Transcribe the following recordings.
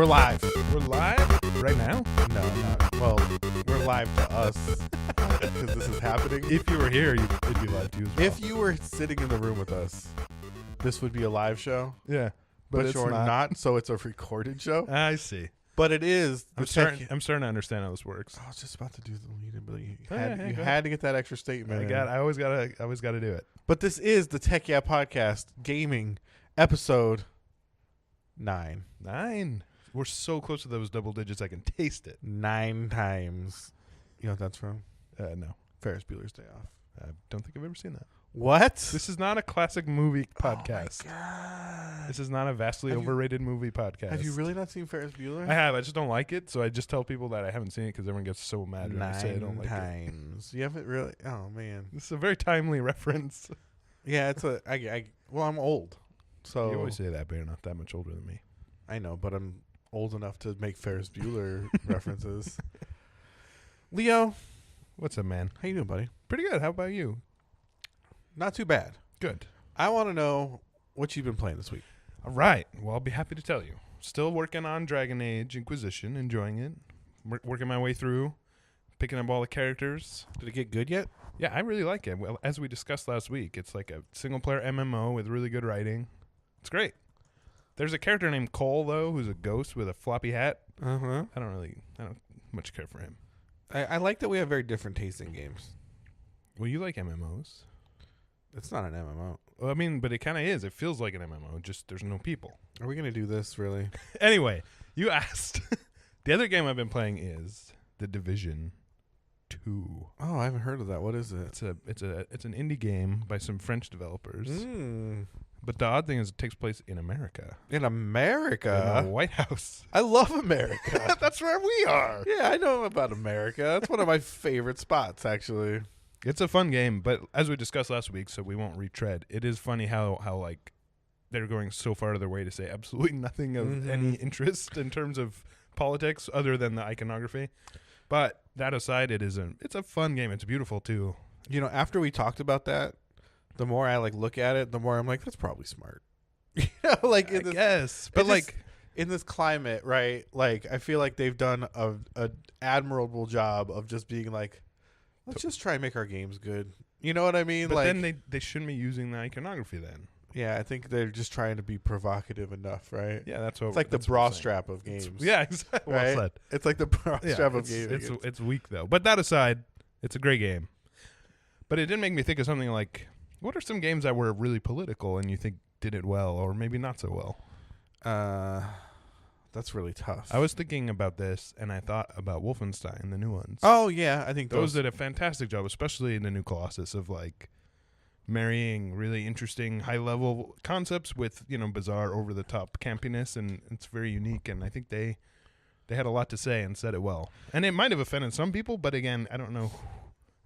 We're live. We're live right now? No, not. Well, we're live to us because this is happening. If you were here, it'd be live to you as well. If you were sitting in the room with us, this would be a live show. Yeah. But it's you're not, so it's a recorded show. I see. But it is. I'm starting to understand how this works. I was just about to do the lead, but you Yeah, had to get that extra statement. I always gotta do it. But this is the Tech Yeah Podcast Gaming episode 9. 9. We're so close to those double digits, I can taste it. 9 times. You know what that's from? No. Ferris Bueller's Day Off. I don't think I've ever seen that. What? This is not a classic movie podcast. Oh my God. This is not a vastly overrated movie podcast. Have you really not seen Ferris Bueller? I have. I just don't like it, so I just tell people that I haven't seen it because everyone gets so mad when I say I don't like it. 9 times. You haven't really? Oh, man. This is a very timely reference. Yeah, it's a. Well, I'm old, so You always say that, but you're not that much older than me. I know, but I'm old enough to make Ferris Bueller references. Leo, What's up, man? how you doing, buddy? Pretty good. How about you? Not too bad. Good. I want to know what you've been playing this week. All right. Well, I'll be happy to tell you. Still working on Dragon Age Inquisition, enjoying it. Working my way through, picking up all the characters. Did it get good yet? Yeah, I really like it. Well, as we discussed last week, it's like a single-player MMO with really good writing. It's great. There's a character named Cole, though, who's a ghost with a floppy hat. Uh-huh. I don't much care for him. I like that we have very different tastes in games. Well, you like MMOs. It's not an MMO. Well, I mean, but it kind of is. It feels like an MMO, just there's no people. Are we going to do this, really? Anyway, you asked. The other game I've been playing is The Division 2. Oh, I haven't heard of that. What is it? It's an indie game by some French developers. Mm. But the odd thing is it takes place in America. In America? In the White House. I love America. That's where we are. Yeah, I know about America. That's one of my favorite spots, actually. It's a fun game, but as we discussed last week, so we won't retread, it is funny how like they're going so far to their way to say absolutely nothing of any interest in terms of politics other than the iconography. But that aside, it's a fun game. It's beautiful too. You know, after we talked about that, the more I look at it, the more I'm like, that's probably smart. You know, like in this, yes, but like in this climate, right? Like I feel like they've done a admirable job of just being like, let's just try and make our games good. You know what I mean? But like, then they shouldn't be using the iconography then. Yeah, I think they're just trying to be provocative enough, right? Yeah, that's what it's like the bra strap of games. Yeah, exactly. Right? Well said. It's like the bra strap of games. It's weak though. But that aside, it's a great game. But it did make me think of something like, what are some games that were really political and you think did it well or maybe not so well? That's really tough. I was thinking about this and I thought about Wolfenstein, the new ones. Oh yeah, I think those did a fantastic job, especially in the new Colossus, of like marrying really interesting high level concepts with, bizarre over the top campiness, and it's very unique, and I think they had a lot to say and said it well. And it might have offended some people, but again, I don't know.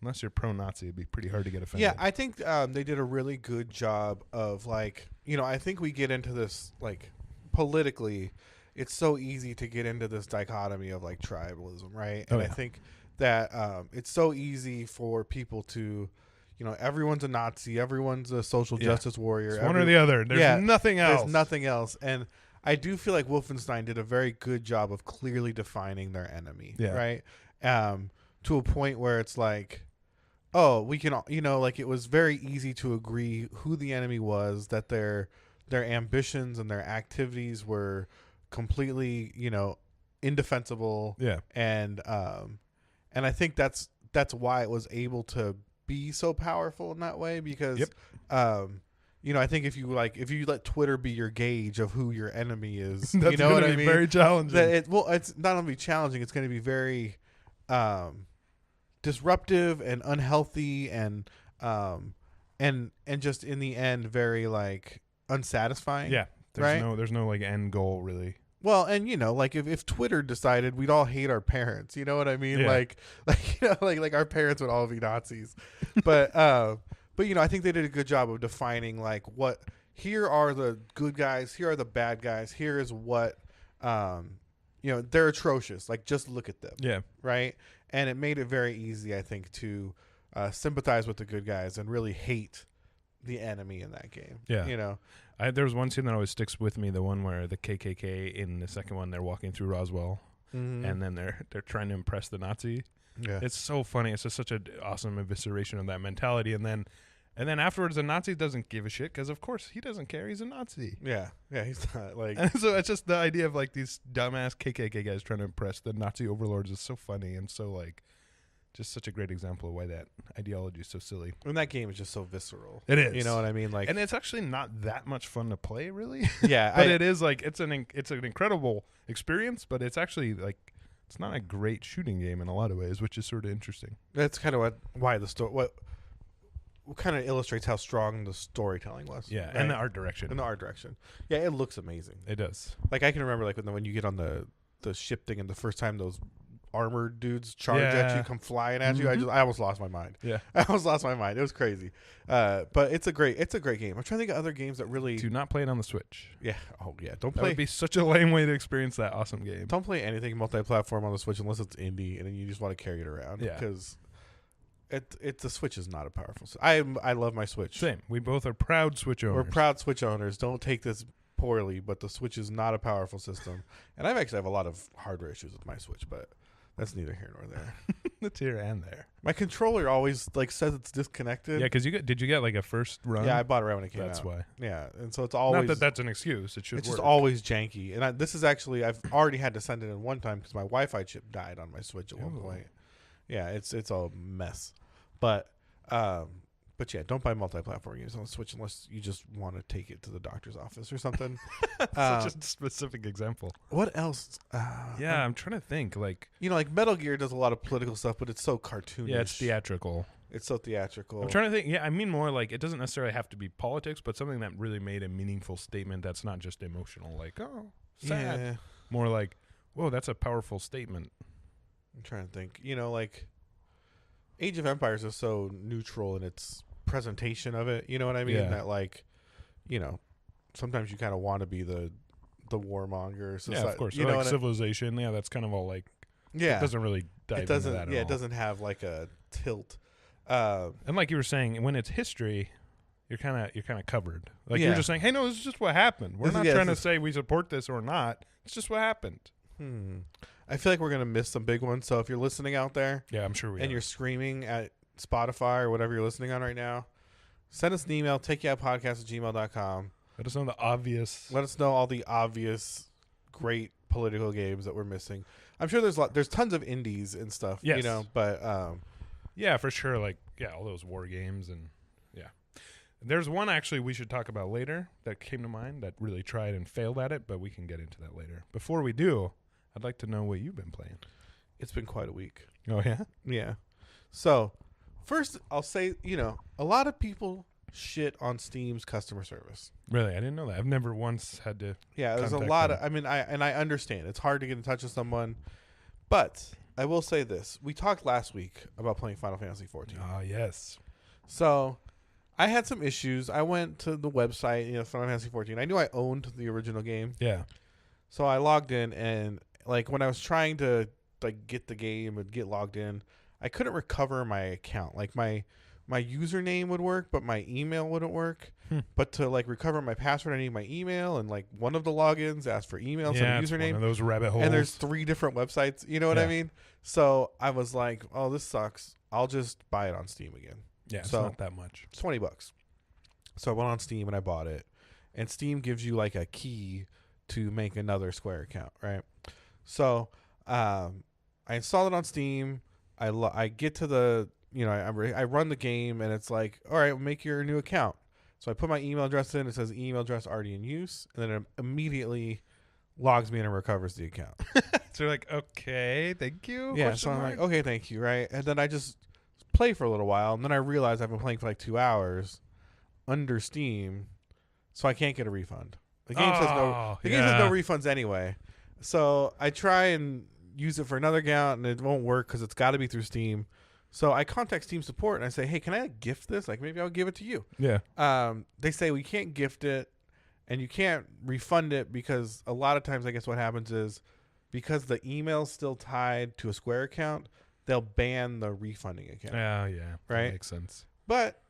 Unless you're pro-Nazi, it'd be pretty hard to get offended. Yeah, I think they did a really good job of I think we get into this politically, it's so easy to get into this dichotomy of tribalism, right? And I think that it's so easy for people to, everyone's a Nazi, everyone's a social justice warrior. It's one or the other. There's nothing else. There's nothing else. And I do feel like Wolfenstein did a very good job of clearly defining their enemy, right? To a point where it's like, oh, we can, it was very easy to agree who the enemy was, that their ambitions and their activities were completely, indefensible. Yeah. And I think that's why it was able to be so powerful in that way, because I think if you let Twitter be your gauge of who your enemy is, that's you know what I mean? Very challenging. It's not only challenging, it's going to be very disruptive and unhealthy and just in the end very unsatisfying. Yeah. There's no end goal really. Well, and if Twitter decided we'd all hate our parents, you know what I mean? Yeah. Like our parents would all be Nazis. But I think they did a good job of defining what here are the good guys, here are the bad guys, here is what they're atrocious. Just look at them. Yeah. Right? And it made it very easy, I think, to sympathize with the good guys and really hate the enemy in that game. Yeah. You know? There was one scene that always sticks with me, the one where the KKK in the second one, they're walking through Roswell, and then they're trying to impress the Nazi. Yeah. It's so funny. It's just such an awesome evisceration of that mentality. And then afterwards, the Nazi doesn't give a shit because, of course, he doesn't care. He's a Nazi. Yeah. Yeah, he's not like... And so it's just the idea of, like, these dumbass KKK guys trying to impress the Nazi overlords is so funny and so, like, just such a great example of why that ideology is so silly. And that game is just so visceral. It is. You know what I mean? Like, and it's actually not that much fun to play, really. Yeah. But it is, like, it's an incredible experience, but it's actually, like, it's not a great shooting game in a lot of ways, which is sort of interesting. That's kind of why the story... What kind of illustrates how strong the storytelling was. Yeah, right? and the art direction. Yeah, it looks amazing. It does. Like, I can remember, like, when you get on the ship thing and the first time those armored dudes charge at you, come flying at you, I almost lost my mind. Yeah. I almost lost my mind. It was crazy. But it's a great game. I'm trying to think of other games that really... Do not play it on the Switch. Yeah. Oh, yeah. Don't That play... would be such a lame way to experience that awesome game. Don't play anything multi-platform on the Switch unless it's indie and then you just want to carry it around. Yeah. Because the Switch is not a powerful... I love my Switch. Same. We both are proud Switch owners. We're proud Switch owners. Don't take this poorly, but the Switch is not a powerful system. And I actually have a lot of hardware issues with my Switch, but that's neither here nor there. It's here and there. My controller always like says it's disconnected. Yeah, because did you get like a first run? Yeah, I bought it right when it came out. That's why. Yeah, and so it's always... Not that that's an excuse. It should It's work. just always janky. And this is actually... I've already had to send it in one time because my Wi-Fi chip died on my Switch at one point. Yeah, it's a mess. But yeah, don't buy multi-platform games on the Switch unless you just want to take it to the doctor's office or something. Such a specific example. What else? Yeah, I'm trying to think. Like, like Metal Gear does a lot of political stuff, but it's so cartoonish. yeah, it's theatrical. It's so theatrical. I'm trying to think. Yeah, I mean more like it doesn't necessarily have to be politics, but something that really made a meaningful statement that's not just emotional. Like, oh, sad. Yeah. More like, whoa, that's a powerful statement. I'm trying to think. Like Age of Empires is so neutral in its presentation of it. You know what I mean? Yeah. That like, sometimes you kind of want to be the warmonger. Yeah, of course. You know, like Civilization. Yeah, that's kind of all like. Yeah. It doesn't really dive into that at all. Yeah, it doesn't have like a tilt. And like you were saying, when it's history, you're kind of covered. Like Yeah. you're just saying, hey, no, this is just what happened. We're not trying to say we support this or not. It's just what happened. I feel like we're gonna miss some big ones. So if you're listening out there, Yeah, I'm sure we. and you're screaming at Spotify or whatever you're listening on right now, send us an email, takeyoutpodcast@gmail.com. Let us know the obvious. Let us know all the obvious great political games that we're missing. I'm sure there's tons of indies and stuff, Yes. but Yeah, for sure. Like, yeah, all those war games and yeah. There's one actually we should talk about later that came to mind that really tried and failed at it, but we can get into that later. Before we do, I'd like to know what you've been playing. it's been quite a week. Oh, yeah? Yeah. So first I'll say, a lot of people shit on Steam's customer service. Really? I didn't know that. I've never once had to. Yeah, there's a lot of, I understand. It's hard to get in touch with someone, but I will say this. We talked last week about playing Final Fantasy 14. Ah, yes. So I had some issues. I went to the website, Final Fantasy 14. I knew I owned the original game. Yeah. So I logged in, and like when I was trying to like get the game and get logged in, I couldn't recover my account. Like my username would work, but my email wouldn't work. But to like recover my password, I need my email, and like one of the logins asked for email instead of username. One of those rabbit holes. And there's 3 different websites. You know what I mean? So I was like, oh, this sucks. I'll just buy it on Steam again. Yeah, it's so not that much. It's $20. So I went on Steam and I bought it. And Steam gives you like a key to make another Square account, right? So I install it on Steam. I get to the, I run the game, and it's like, all right, make your new account. So I put my email address in. It says email address already in use, and then it immediately logs me in and recovers the account. So you're like, okay, thank you. Yeah, so I'm like, okay, thank you, right? And then I just play for a little while, and then I realize I've been playing for like 2 hours under Steam, so I can't get a refund. The game says no. The game says no refunds anyway. So I try and use it for another account, and it won't work because it's got to be through Steam. So I contact Steam support and I say, hey, can I gift this? Like maybe I'll give it to you. Yeah. They say we can't gift it, and you can't refund it because a lot of times I guess what happens is because the email's still tied to a Square account, they'll ban the refunding account. Yeah. Right? That makes sense. But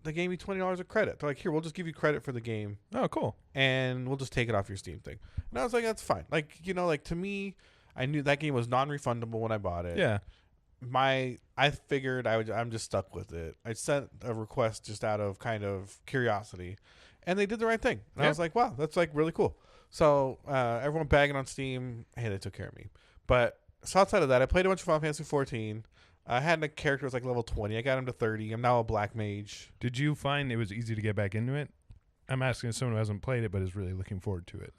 they gave me $20 of credit. They're like, here, we'll just give you credit for the game. Oh, cool. And we'll just take it off your Steam thing. And I was like, that's fine. Like, like to me, I knew that game was non-refundable when I bought it. Yeah. I figured I'm just stuck with it. I sent a request just out of kind of curiosity, and they did the right thing. And I was like, wow, that's like really cool. So everyone bagging on Steam, hey, they took care of me. But so outside of that, I played a bunch of Final Fantasy 14. I had a character that was like level 20. I got him to 30. I'm now a black mage. Did you find it was easy to get back into it? I'm asking someone who hasn't played it but is really looking forward to it.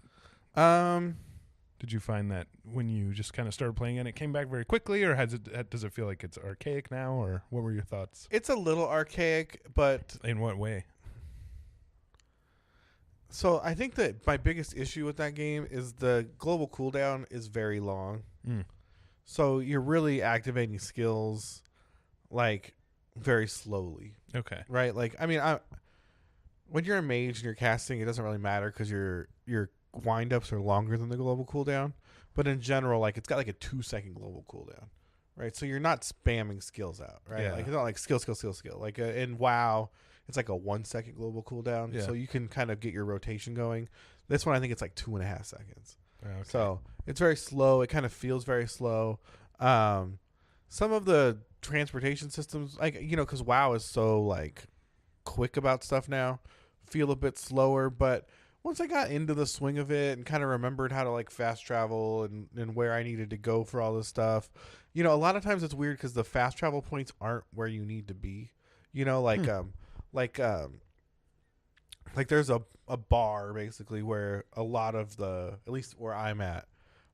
Did you find that when you just kind of started playing it came back very quickly, or does it feel like it's archaic now, or what were your thoughts? It's a little archaic, but... In what way? So I think that my biggest issue with that game is the global cooldown is very long. So you're really activating skills like very slowly. Okay. Right? Like, I mean, when you're a mage and you're casting, it doesn't really matter because your wind-ups are longer than the global cooldown. But in general, like, it's got like a 2-second global cooldown. Right? So you're not spamming skills out. Right? Yeah. Like, it's not like skill. Like in WoW, it's like a 1-second global cooldown. Yeah. So you can kind of get your rotation going. This one, I think it's like 2.5 seconds. Okay. So it's very slow. It kind of feels very slow. Some of the transportation systems, like, because WoW is so like quick about stuff now, feel a bit slower. But once I got into the swing of it and kind of remembered how to like fast travel and where I needed to go for all this stuff, a lot of times it's weird because the fast travel points aren't where you need to be. Like there's a bar basically where a lot of at least where I'm at,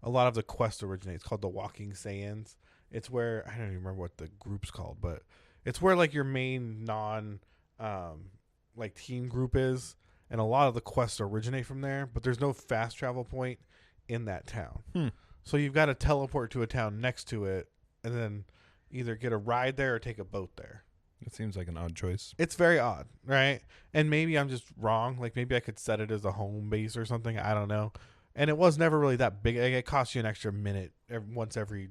a lot of the quest originates, called the Walking Sands. It's where, I don't even remember what the group's called, but it's where like your main like team group is, and a lot of the quests originate from there, but there's no fast travel point in that town. So you've got to teleport to a town next to it and then either get a ride there or take a boat there. It seems like an odd choice. It's very odd, right? And maybe I'm just wrong. Like, maybe I could set it as a home base or something. I don't know. And it was never really that big. Like, it costs you an extra minute once every,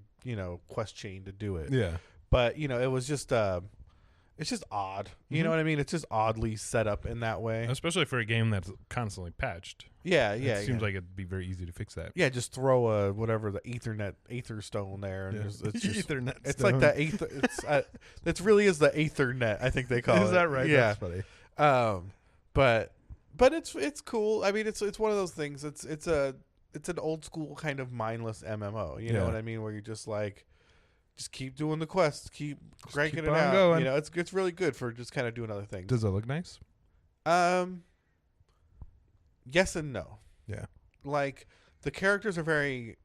quest chain to do it. Yeah. But, it was just, it's just odd. You know what I mean? It's just oddly set up in that way. Especially for a game that's constantly patched. Yeah. It seems like it'd be very easy to fix that. Yeah, just throw the Aether stone there, and it's just Ethernet. It's stone. like that Aether. It really is the Aethernet, I think they call it. Is that right? Yeah. That's funny. But it's cool. I mean, it's one of those things. It's an old school kind of mindless MMO. You know what I mean? Where you just like. Just keep doing the quests, keep cranking it out. Going. It's really good for just kind of doing other things. Does it look nice? Yes and no. Yeah. Like the characters are very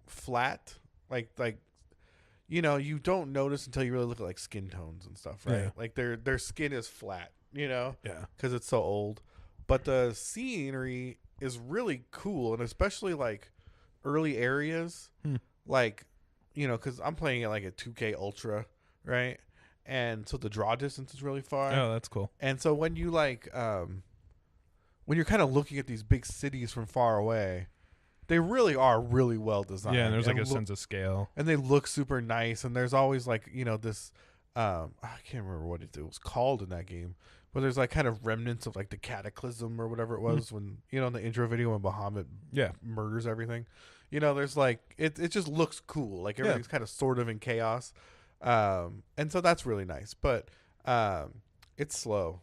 flat. Like you don't notice until you really look at like skin tones and stuff, right? Yeah. Like their skin is flat, Yeah. because it's so old. But the scenery is really cool, and especially like early areas, like. Because I'm playing it like a 2K Ultra, right? And so the draw distance is really far. Oh, that's cool. And so when you like, when you're kind of looking at these big cities from far away, they really are really well designed. Yeah, and there's like a sense of scale. And they look super nice. And there's always like, this, I can't remember what it was called in that game, but there's like kind of remnants of like the cataclysm or whatever it was when, in the intro video when Bahamut murders everything. There's like it just looks cool. Like everything's kind of sort of in chaos. And so that's really nice. But it's slow.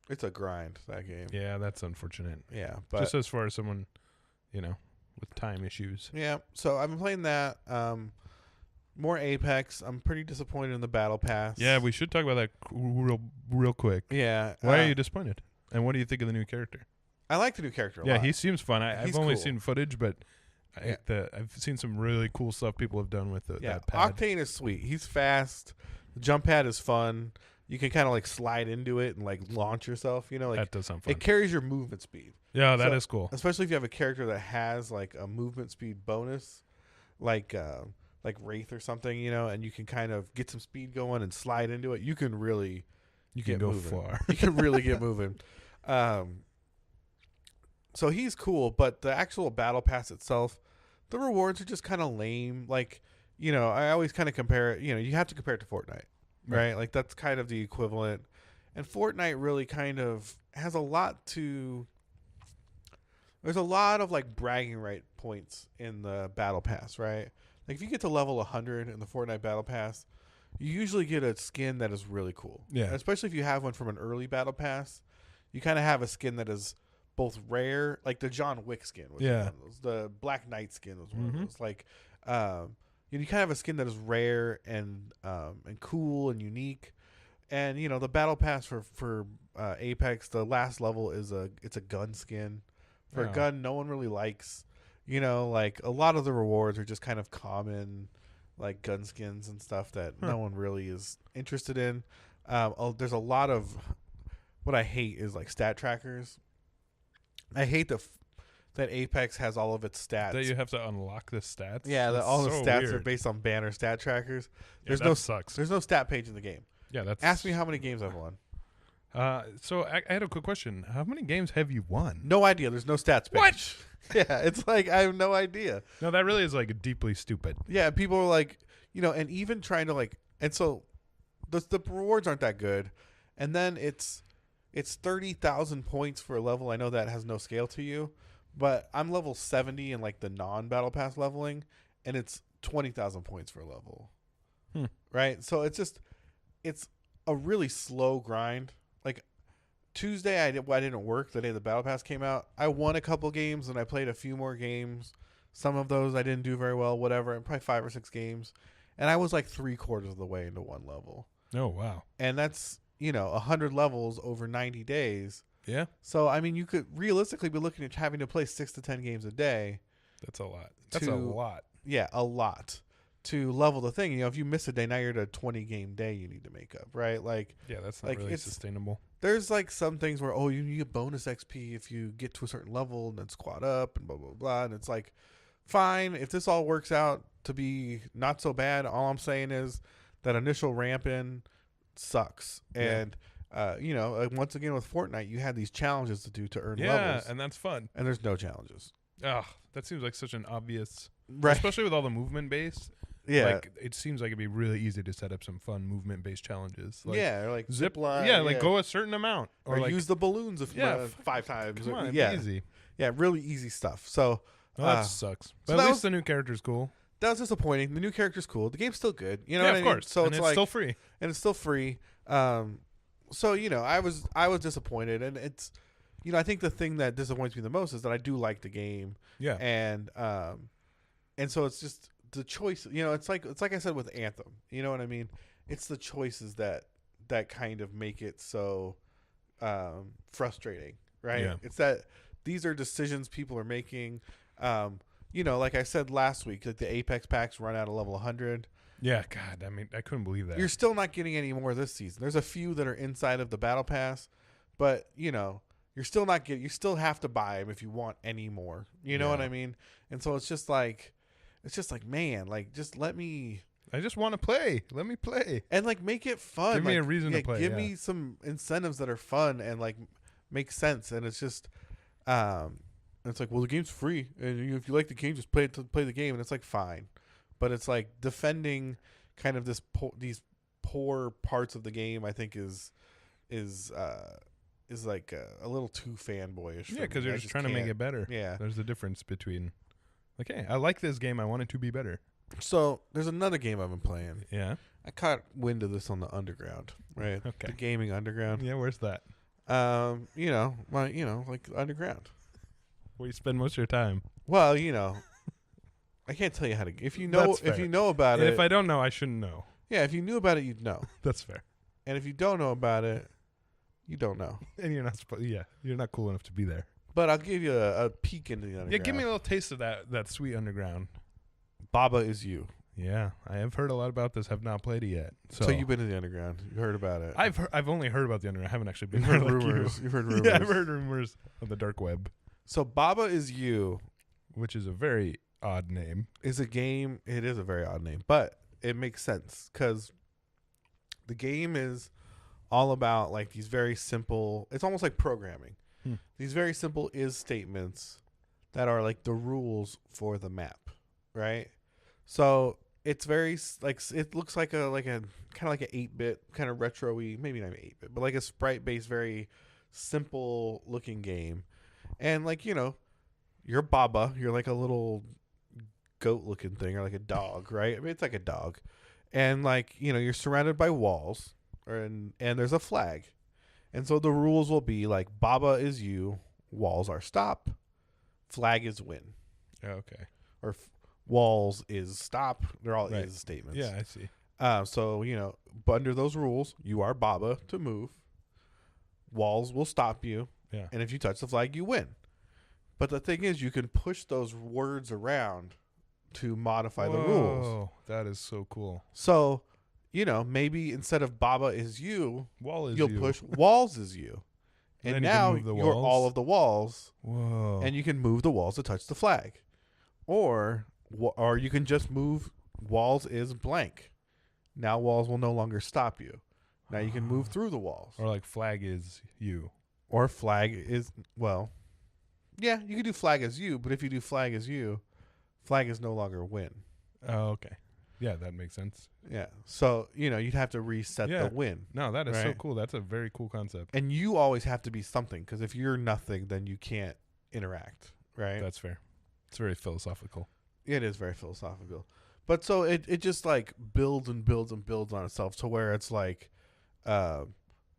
It's a grind, that game. Yeah, that's unfortunate. Yeah. But just as far as someone, with time issues. Yeah. So I've been playing that. More Apex. I'm pretty disappointed in the Battle Pass. Yeah, we should talk about that real quick. Yeah. Why are you disappointed? And what do you think of the new character? I like the new character a lot. Yeah, he seems fun. I've only seen footage, but I've seen some really cool stuff people have done with that pad. Octane is sweet. He's fast. The jump pad is fun. You can kind of like slide into it and like launch yourself. Like that does sound fun. It carries your movement speed. Yeah, that is cool. Especially if you have a character that has like a movement speed bonus, like Wraith or something, and you can kind of get some speed going and slide into it. You can really go moving. far. You can really get moving. So he's cool, but the actual battle pass itself, the rewards are just kind of lame. Like, I always kind of compare it. You have to compare it to Fortnite, right? Like that's kind of the equivalent. And Fortnite really kind of has a lot to. There's a lot of like bragging right points in the battle pass, right? Like if you get to level 100 in the Fortnite battle pass, you usually get a skin that is really cool. Yeah. And especially if you have one from an early battle pass, you kind of have a skin that is both rare, like the John Wick skin was one of those. The Black Knight skin was one of those. Like, you kind of have a skin that is rare and cool and unique. And the battle pass for Apex, the last level it's a gun skin. For a gun no one really likes. Like a lot of the rewards are just kind of common, like gun skins and stuff that no one really is interested in. There's a lot of what I hate is like stat trackers. I hate that Apex has all of its stats. That you have to unlock the stats. Yeah, all the stats are based on banner stat trackers. There's sucks. There's no stat page in the game. Yeah, that's. Ask me how many games I've won. So I had a quick question. How many games have you won? No idea. There's no stats page. What? Yeah, it's like I have no idea. No, that really is like deeply stupid. Yeah, people are like, and even trying to like, and so the rewards aren't that good, and then it's 30,000 points for a level. I know that has no scale to you, but I'm level 70 in like the non-battle pass leveling, and it's 20,000 points for a level. Right? So it's a really slow grind. Like Tuesday, I didn't work the day the battle pass came out. I won a couple games and I played a few more games. Some of those I didn't do very well, whatever. Probably 5 or 6 games, and I was like 3/4 of the way into one level. Oh wow! And that's 100 levels over 90 days. Yeah. So I mean, you could realistically be looking at having to play 6 to 10 games a day. That's a lot. That's a lot. Yeah, a lot. To level the thing, if you miss a day, now you're at a 20 game day you need to make up, right? Like, yeah, that's not really sustainable. There's like some things where you get bonus XP if you get to a certain level and then squad up and blah blah blah, and it's like, fine, if this all works out to be not so bad. All I'm saying is that initial ramp in sucks, and once again with Fortnite, you had these challenges to do to earn levels, and that's fun. And there's no challenges. Ugh, that seems like such an obvious, right? Especially with all the movement based. Yeah, like it seems like it'd be really easy to set up some fun movement-based challenges. Like or like zip line. Yeah, like go a certain amount, or like use the balloons 5 times. Come on, yeah, easy. Yeah, really easy stuff. So that sucks. But at least the new character's cool. That was disappointing. The new character's cool. The game's still good. What of I mean? Course. So and it's still free. And it's still free. So I was disappointed, and it's I think the thing that disappoints me the most is that I do like the game. Yeah. And so it's just the choice, it's like I said with Anthem, you know what I mean? It's the choices that kind of make it so frustrating, right? Yeah. It's that these are decisions people are making. Like I said last week, like the Apex packs run out of level 100. Yeah, God, I mean, I couldn't believe that. You're still not getting any more this season. There's a few that are inside of the battle pass, but you're still not getting. You still have to buy them if you want any more. You know what I mean? And so it's just like, man, like just let me. I just want to play. Let me play and like make it fun. Give me a reason to play. Give me some incentives that are fun and like make sense. And it's just, it's like, well, the game's free, and if you like the game, just play the game. And it's like fine, but it's like defending kind of these poor parts of the game. I think is like a little too fanboyish. Yeah, because you're just trying to make it better. Yeah, there's a difference between. Like, hey, I like this game. I want it to be better. So there's another game I've been playing. Yeah. I caught wind of this on the Underground, right? Okay. The gaming Underground. Yeah, where's that? Like Underground. Where you spend most of your time. Well, I can't tell you how to. If you know about it. If I don't know, I shouldn't know. Yeah, if you knew about it, you'd know. That's fair. And if you don't know about it, you don't know. And you're not supposed. Yeah, you're not cool enough to be there. But I'll give you a peek into the Underground. Yeah, give me a little taste of that sweet Underground. Baba Is You. Yeah, I have heard a lot about this. Have not played it yet. So you've been to the Underground. You heard about it. I've only heard about the Underground. I haven't actually been. You've heard rumors. You've heard rumors. Yeah, I've heard rumors on the dark web. So Baba Is You, which is a very odd name, is a game. It is a very odd name, but it makes sense because the game is all about like these very simple. It's almost like programming. These very simple is statements that are like the rules for the map, right? So it's very it looks like a kind of like an 8-bit kind of retro-y, maybe not 8-bit, but like a sprite-based, very simple looking game. And like, you're Baba, you're like a little goat looking thing, or like a dog, right? I mean, it's like a dog. And like, you're surrounded by walls, and there's a flag. And so the rules will be like, Baba is you, walls are stop, flag is win. Oh, okay. Or walls is stop. They're all Right. is statements. Yeah, I see. So, but under those rules, you are Baba to move. Walls will stop you. Yeah. And if you touch the flag, you win. But the thing is, you can push those words around to modify the rules. Oh, that is so cool. So, maybe instead of Baba is you, You'll push walls is you. And now you're all of the walls. Whoa. And you can move the walls to touch the flag. Or you can just move walls is blank. Now walls will no longer stop you. Now you can move through the walls. Or like flag is you. Or flag is, yeah, you can do flag as you, but if you do flag as you, flag is no longer win. Oh, okay. Yeah, that makes sense. Yeah. So, you'd have to reset the win. No, that is so cool. That's a very cool concept. And you always have to be something, because if you're nothing, then you can't interact, right? That's fair. It's very philosophical. It is very philosophical. But so it just like builds and builds and builds on itself to where it's like, where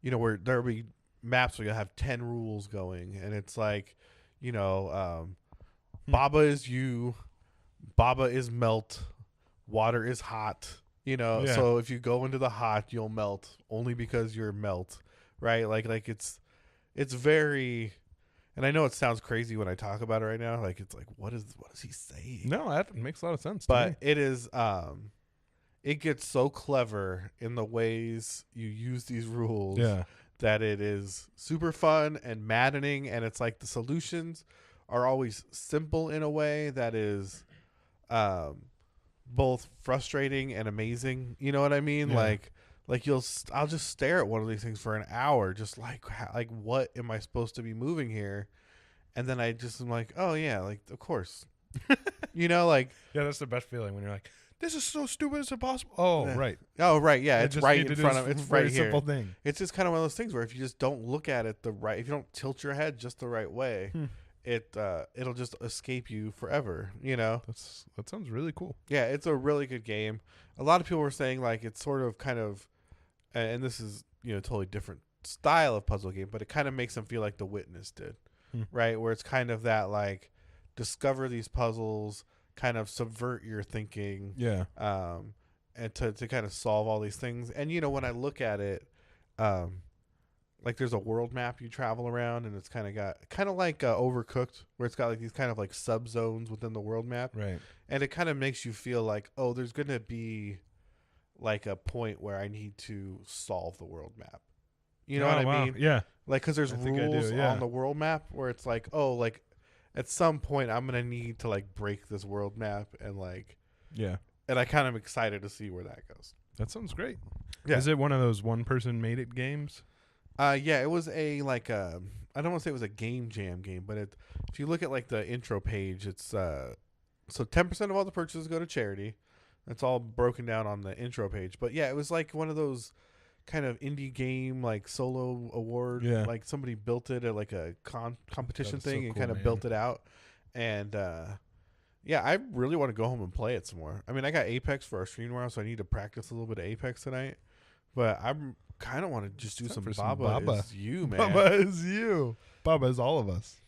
there'll be maps where you'll have 10 rules going, and it's like, Baba is you, Baba is melt, water is hot, so if you go into the hot, you'll melt only because you're melt, right? Like it's very, and I know it sounds crazy when I talk about it right now. Like, it's like, what is he saying? No, that makes a lot of sense. But it is, it gets so clever in the ways you use these rules. Yeah. That it is super fun and maddening, and it's like the solutions are always simple in a way that is both frustrating and amazing. You know what I mean? Yeah. Like I'll just stare at one of these things for an hour, just like what am I supposed to be moving here? And then I just am like, oh yeah, like of course, like yeah, that's the best feeling when you're like, this is so stupid, it's impossible. Oh, right. Oh, right. Yeah, it's right in front of. It's right here. Simple thing. It's just kind of one of those things where if you just don't look at it if you don't tilt your head just the right way, it'll just escape you forever. That sounds really cool. Yeah, it's a really good game. A lot of people were saying like it's sort of kind of, and this is totally different style of puzzle game, but it kind of makes them feel like The Witness did, right? Where it's kind of that like discover these puzzles, kind of subvert your thinking, and to kind of solve all these things. And when I look at it, like there's a world map you travel around, and it's kind of like Overcooked, where it's got like these kind of like sub zones within the world map, right? And it kind of makes you feel like, oh, there's gonna be like a point where I need to solve the world map. You know what I mean? Yeah. Like, because there's rules on the world map where it's like, oh, like at some point I'm gonna need to like break this world map, and like, and I kind of excited to see where that goes. That sounds great. Yeah. Is it one of those one person made it games? Yeah, it was I don't want to say it was a game jam game, but if you look at like the intro page, it's so 10% of all the purchases go to charity. It's all broken down on the intro page. But yeah, it was like one of those kind of indie game like solo award. Yeah. Like somebody built it at like a competition thing, and cool, kind of built it out. And yeah, I really want to go home and play it some more. I mean, I got Apex for our stream tomorrow, so I need to practice a little bit of Apex tonight. But I'm kind of want to just do some Baba is you, man. Baba is you. Baba is all of us.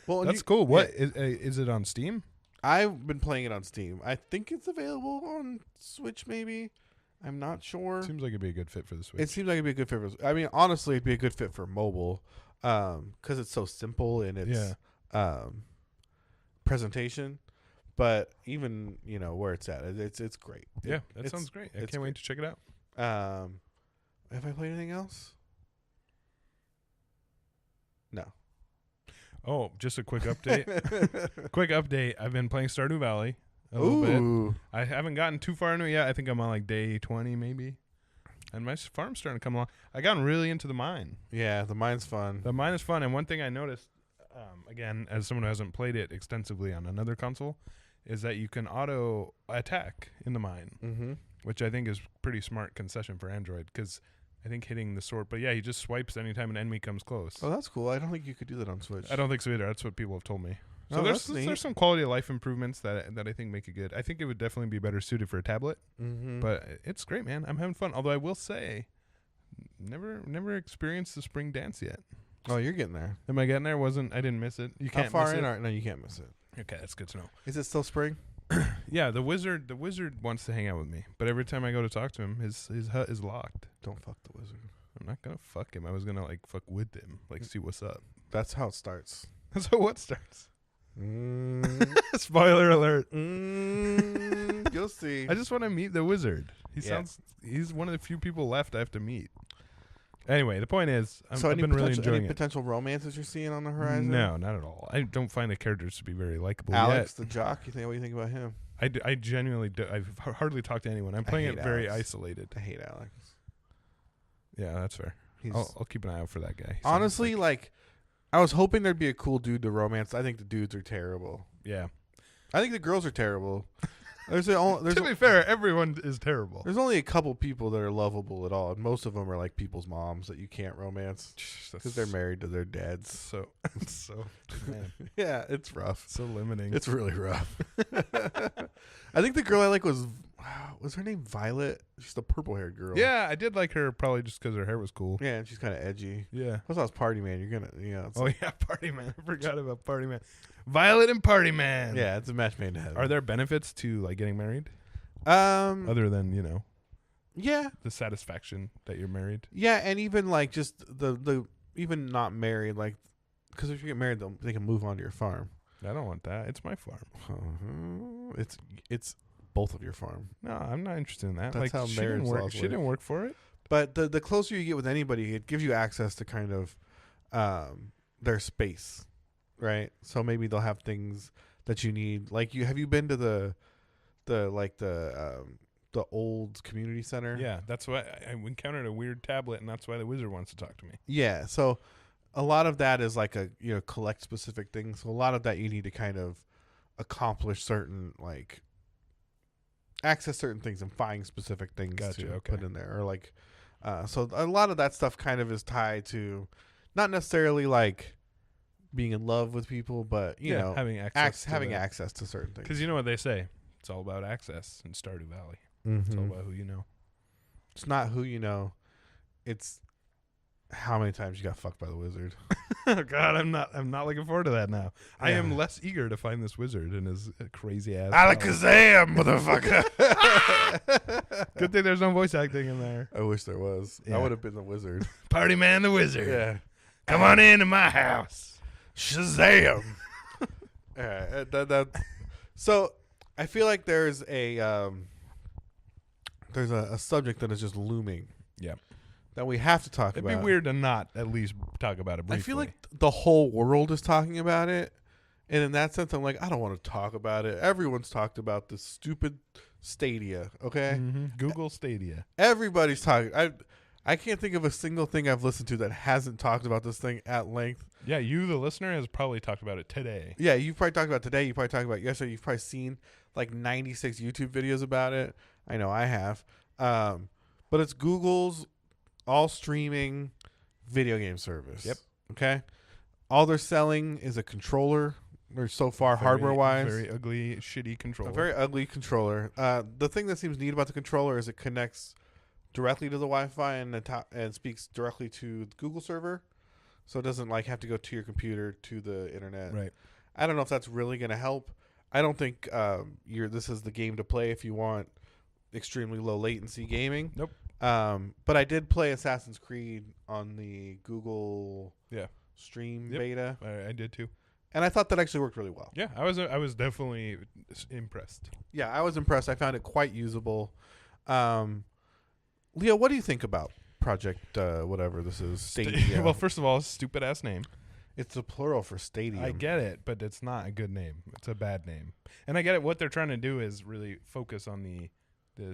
Well, that's cool. What is it on Steam? I've been playing it on Steam. I think it's available on Switch, maybe. I'm not sure. Seems like it'd be a good fit for the Switch. It seems like it'd be a good fit for. I mean, honestly, it'd be a good fit for mobile, because it's so simple in its presentation. But even where it's at, it's great. Yeah, that sounds great. I can't wait to check it out. Have I played anything else? No. Oh, just a quick update. I've been playing Stardew Valley a little bit. I haven't gotten too far into it yet. I think I'm on like day 20 maybe. And my farm's starting to come along. I gotten really into the mine. Yeah, the mine's fun. The mine is fun. And one thing I noticed, again, as someone who hasn't played it extensively on another console, is that you can auto attack in the mine, which I think is pretty smart concession for Android because I think hitting the sword. But yeah, he just swipes anytime an enemy comes close. Oh, that's cool. I don't think you could do that on Switch. I don't think so either. That's what people have told me. So Oh, there's some quality of life improvements that I think make it good. I think it would definitely be better suited for a tablet, but it's great, man. I'm having fun. Although I will say, never experienced the spring dance yet. Oh, you're getting there. Am I getting there? I didn't miss it. You can't How far miss in it. are? No, you can't miss it. Okay, that's good to know. Is it still spring? Yeah, the wizard wants to hang out with me, but every time I go to talk to him, his hut is locked. Don't fuck the wizard. I'm not gonna fuck him. I was gonna like fuck with him, like see what's up. That's how it starts. So what starts? Spoiler alert. You'll see. I just want to meet the wizard. He's one of the few people left I have to meet. Anyway, the point is, I've been really enjoying any potential romances you're seeing on the horizon? No, not at all. I don't find the characters to be very likable Alex, yet. the jock, what do you think about him? I genuinely do. I've hardly talked to anyone. I'm playing it very isolated. I hate Alex. Yeah, that's fair. I'll keep an eye out for that guy. Honestly, like I was hoping there'd be a cool dude to romance. I think the dudes are terrible. Yeah. I think the girls are terrible. To be fair, everyone is terrible. There's only a couple people that are lovable at all, and most of them are like people's moms that you can't romance because they're married to their dads. So man. Yeah, it's rough. So limiting. It's really rough. I think the girl I like was her name Violet? She's the purple-haired girl. Yeah, I did like her probably just because her hair was cool. Yeah, and she's kind of edgy. Yeah. Plus, I was Party Man. You're gonna, Party Man. I forgot about Party Man. Violet and Party Man. Yeah, it's a match made in heaven. Are there benefits to like getting married? Other than yeah, the satisfaction that you're married. Yeah, and even like just the even not married, like because if you get married, they can move on to your farm. I don't want that. It's my farm. It's both of your farm. No, I'm not interested in that. That's like how she marriage didn't work. laws She didn't work for it. But the closer you get with anybody, it gives you access to kind of their space, right? So maybe they'll have things that you need. Like have you been to the old community center? Yeah, that's why I encountered a weird tablet, and that's why the wizard wants to talk to me. Yeah, so a lot of that is like collect specific things. So a lot of that you need to kind of accomplish certain like access certain things and find specific things to put in there, or like so a lot of that stuff kind of is tied to not necessarily like being in love with people, but you know having access to certain things. Because you know what they say, it's all about access in Stardew Valley. It's all about who you know. It's not who you know, it's how many times you got fucked by the wizard. Oh God, I'm not looking forward to that now. Yeah. I am less eager to find this wizard and his crazy ass. Alakazam, motherfucker! Good thing there's no voice acting in there. I wish there was. Yeah. I would have been the wizard. Party Man the wizard. Yeah. Come on into my house. Shazam! So I feel like there's a subject that is just looming. Yeah. That we have to talk about. It'd be weird to not at least talk about it briefly. I feel like the whole world is talking about it. And in that sense, I'm like, I don't want to talk about it. Everyone's talked about this stupid Stadia, okay? Google Stadia. Everybody's talking. I can't think of a single thing I've listened to that hasn't talked about this thing at length. Yeah, you, the listener, has probably talked about it today. Yeah, you've probably talked about it today. You probably talked about it yesterday. You've probably seen like 96 YouTube videos about it. I know I have. But it's Google's all streaming video game service. Yep. Okay. All they're selling is a controller. Or so far, hardware wise, very ugly, shitty controller. A very ugly controller. The thing that seems neat about the controller is it connects directly to the Wi-Fi and speaks directly to the Google server, so it doesn't like have to go to your computer to the internet. Right. I don't know if that's really going to help. I don't think this is the game to play if you want extremely low latency gaming. Nope. But I did play Assassin's Creed on the Google Stream beta. I did too. And I thought that actually worked really well. Yeah, I was definitely impressed. Yeah, I was impressed. I found it quite usable. Leo, what do you think about Project whatever this is? Stadia. Well, first of all, stupid ass name. It's a plural for stadium. I get it, but it's not a good name. It's a bad name. And I get it. What they're trying to do is really focus on the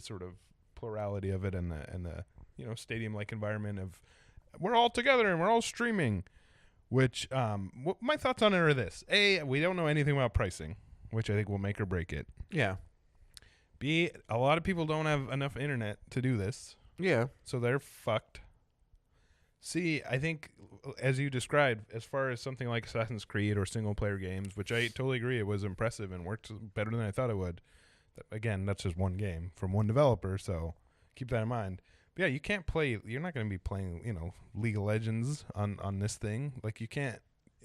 sort of plurality of it and the stadium like environment of we're all together and we're all streaming. Which my thoughts on it are this: A, we don't know anything about pricing. which I think will make or break it. Yeah. B, a lot of people don't have enough internet to do this. Yeah. So they're fucked. C, I think, as you described, as far as something like Assassin's Creed or single-player games, which I totally agree, it was impressive and worked better than I thought it would. Again, that's just one game from one developer, so keep that in mind. But yeah, you can't play. You're not going to be playing, League of Legends on this thing. Like, you can't.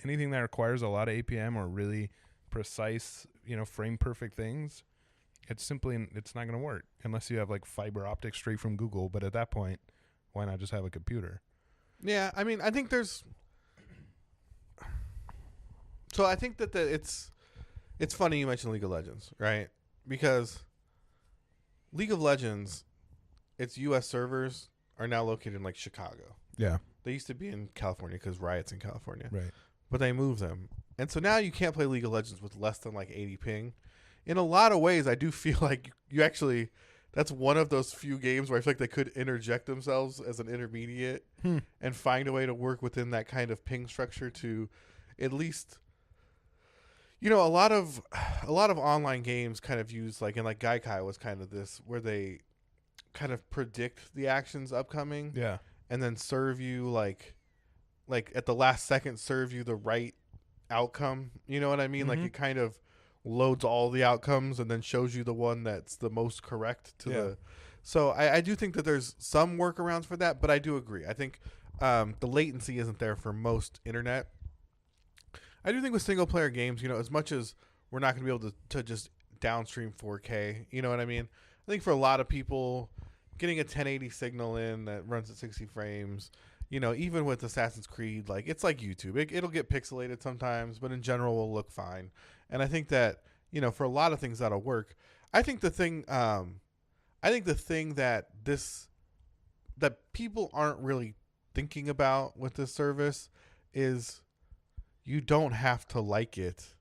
Anything that requires a lot of APM or really precise, frame-perfect things, it's not going to work unless you have, like, fiber optics straight from Google. But at that point, why not just have a computer? Yeah, I mean, I think there's. So I think that it's funny you mentioned League of Legends, right? Because League of Legends, its U.S. servers are now located in like Chicago. Yeah, they used to be in California because Riot's in California, right? But they moved them, and so now you can't play League of Legends with less than like 80 ping. In a lot of ways, I do feel like you actually. That's one of those few games where I feel like they could interject themselves as an intermediate and find a way to work within that kind of ping structure to at least, a lot of online games kind of use like Gaikai was kind of this where they kind of predict the actions upcoming, and then serve you like at the last second serve you the right outcome. You know what I mean? Mm-hmm. Like it kind of loads all the outcomes and then shows you the one that's the most correct to the. So I do think that there's some workarounds for that, but I do agree. I think the latency isn't there for most internet. I do think with single player games, as much as we're not going to be able to just downstream 4K, you know what I mean? I think for a lot of people, getting a 1080 signal in that runs at 60 frames, even with Assassin's Creed, like it's like YouTube. It'll get pixelated sometimes, but in general, will look fine. And I think that, for a lot of things that'll work. I think the thing that people aren't really thinking about with this service is you don't have to like it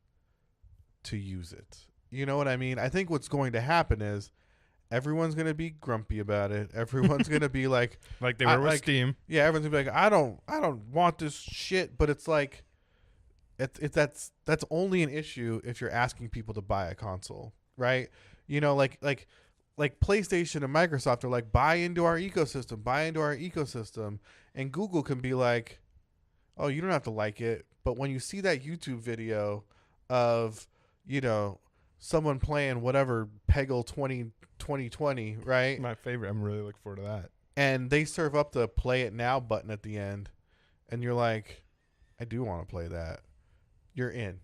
to use it. You know what I mean? I think what's going to happen is everyone's going to be grumpy about it. Everyone's going to be like they were with Steam. Yeah, everyone's going to be like, I don't want this shit, but it's like that's only an issue if you're asking people to buy a console, right? Like PlayStation and Microsoft are like, buy into our ecosystem, and Google can be like, oh, you don't have to like it, but when you see that YouTube video of someone playing whatever Peggle 2020, right? My favorite. I'm really looking forward to that. And they serve up the play it now button at the end, and you're like, I do want to play that. You're in.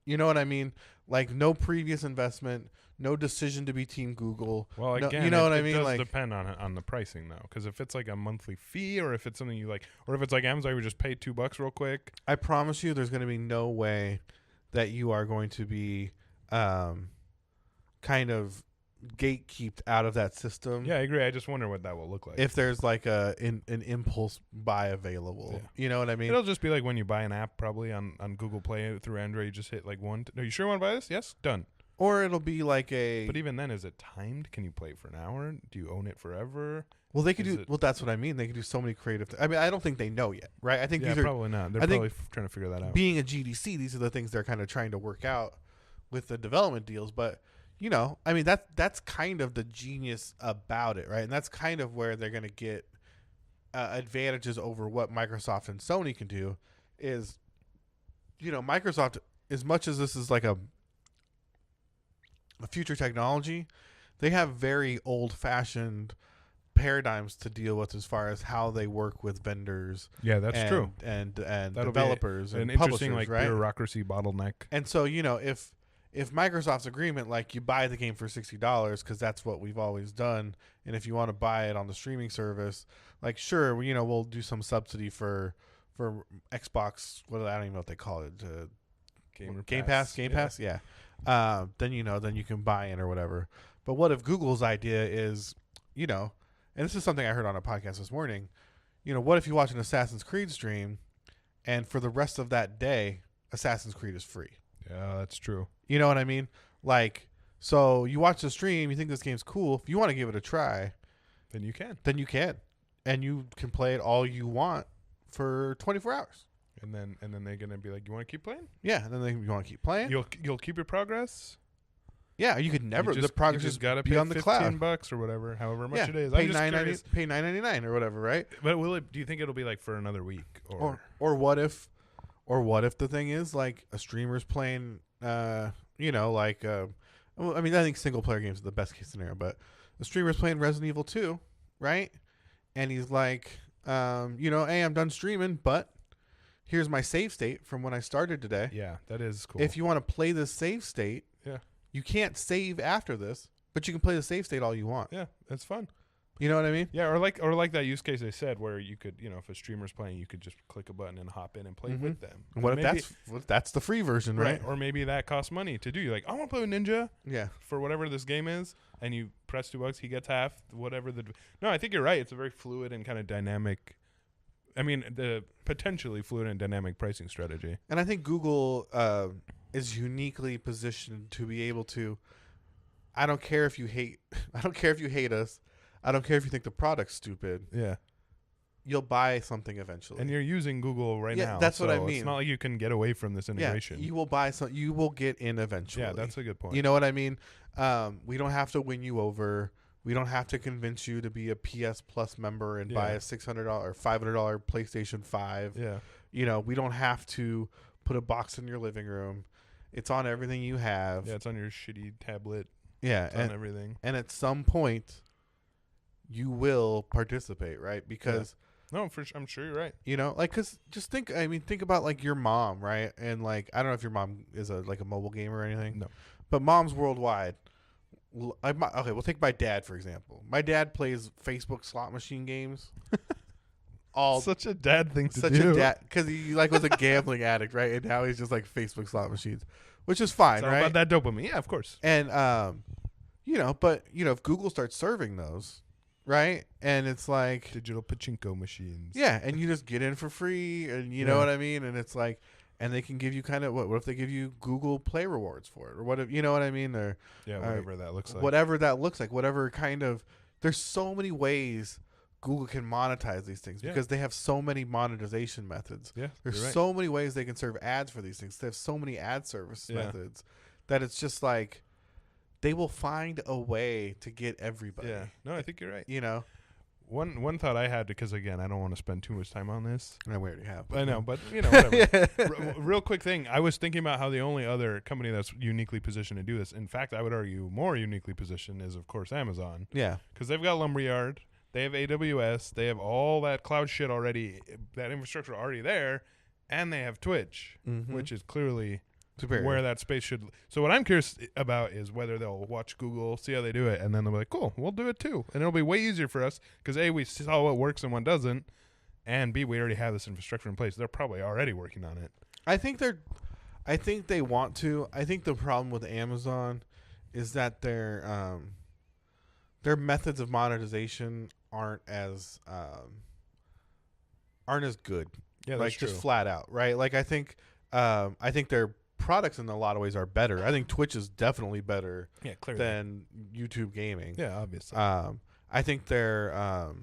You know what I mean? Like no previous investment, no decision to be Team Google. Well, again, you know what I mean? It does like, depend on the pricing though, because if it's like a monthly fee, or if it's something you like, or if it's like Amazon, you just pay $2 real quick. I promise you, there's going to be no way that you are going to be kind of gatekeeped out of that system. Yeah, I agree. I just wonder what that will look like if there's like an impulse buy available. Yeah. You know what I mean? It'll just be like when you buy an app, probably on Google Play through Android. You just hit like one. Are you sure you want to buy this? Yes, done. Or it'll be like a. But even then, is it timed? Can you play it for an hour? Do you own it forever? Well, they could do. Well, that's what I mean. They could do so many creative. I mean, I don't think they know yet, right? I think these are probably not. They're probably trying to figure that out. Being a GDC, these are the things they're kind of trying to work out with the development deals, but. I mean, that's kind of the genius about it, right? And that's kind of where they're going to get advantages over what Microsoft and Sony can do is, Microsoft, as much as this is like a future technology, they have very old-fashioned paradigms to deal with as far as how they work with vendors. Yeah, that's true. And developers and an publishers, interesting right? Bureaucracy bottleneck. And so, if Microsoft's agreement, like you buy the game for $60 because that's what we've always done, and if you want to buy it on the streaming service, like sure, we'll do some subsidy for Xbox. I don't even know what they call it. Game Pass. Yeah. Then you can buy in or whatever. But what if Google's idea is, and this is something I heard on a podcast this morning. What if you watch an Assassin's Creed stream, and for the rest of that day, Assassin's Creed is free? Yeah, that's true. You know what I mean? Like, so you watch the stream, you think this game's cool. If you want to give it a try, then you can. And you can play it all you want for 24 hours. And then they're gonna be like, you want to keep playing? Yeah, and then you want to keep playing. You'll keep your progress. Yeah, you could never. The progress just just gotta be pay on the cloud. $15 or whatever, however much Yeah, it is. pay I'm just curious. pay $9.99 or whatever, right? But do you think it'll be like for another week or what if the thing is like a streamer's playing well, I mean, I think single player games are the best case scenario, but the streamer's playing Resident Evil 2, right? And he's like, hey, I'm done streaming, but here's my save state from when I started today. Yeah, that is cool. If you want to play this save state, you can't save after this, but you can play the save state all you want. Yeah, that's fun. You know what I mean? Yeah, or like that use case I said where you could, if a streamer's playing, you could just click a button and hop in and play with them. What if that's the free version, right? Or maybe that costs money to do. You're like, I want to play with Ninja. Yeah. For whatever this game is, and you press $2, he gets half. Whatever No, I think you're right. It's a very fluid and kind of dynamic. I mean, the potentially fluid and dynamic pricing strategy. And I think Google is uniquely positioned to be able to. I don't care if you hate us. I don't care if you think the product's stupid. Yeah. You'll buy something eventually. And you're using Google right now. That's what I mean. It's not like you can get away from this integration. Yeah, you will buy some. You will get in eventually. Yeah, that's a good point. You know what I mean? We don't have to win you over. We don't have to convince you to be a PS Plus member and buy a $600 or $500 PlayStation 5. Yeah. We don't have to put a box in your living room. It's on everything you have. Yeah, it's on your shitty tablet. Yeah, it's on everything. And at some point, you will participate, right? Because no, I'm sure you're right. Because just think about like your mom, right? And like, I don't know if your mom is a mobile gamer or anything. No, but moms worldwide. Okay, we'll take my dad for example. My dad plays Facebook slot machine games. Such a dad thing to do. Such a dad, because he was a gambling addict, right? And now he's just like Facebook slot machines, which is fine, it's all right? about that dopamine, yeah, of course. And if Google starts serving those, right? And it's like digital pachinko machines. Yeah, and you just get in for free, and you know what I mean? And it's like, and they can give you kind of what if they give you Google Play rewards for it, or what if you know what I mean? Or whatever that looks like. Whatever that looks like, whatever kind of. There's so many ways Google can monetize these things because they have so many monetization methods. Yeah, there's so many ways they can serve ads for these things. They have so many ad service methods that it's just like they will find a way to get everybody. Yeah, no, I think you're right. One thought I had, because again, I don't want to spend too much time on this. And we already have. I know, but whatever. Real quick thing, I was thinking about how the only other company that's uniquely positioned to do this, in fact, I would argue more uniquely positioned, is of course Amazon. Yeah, because they've got Lumberyard, they have AWS, they have all that cloud shit already, that infrastructure already there, and they have Twitch, which is clearly superior. Where that space should. So what I'm curious about is whether they'll watch Google, see how they do it, and then they'll be like, cool, we'll do it too. And it'll be way easier for us because A, we saw what works and what doesn't, and B, we already have this infrastructure in place. They're probably already working on it. I think they want to. I think the problem with Amazon is that their methods of monetization aren't as good. Yeah, that's true. Just flat out, right? Like I think their products in a lot of ways are better. I think Twitch is definitely better than YouTube gaming. Yeah, obviously. I think I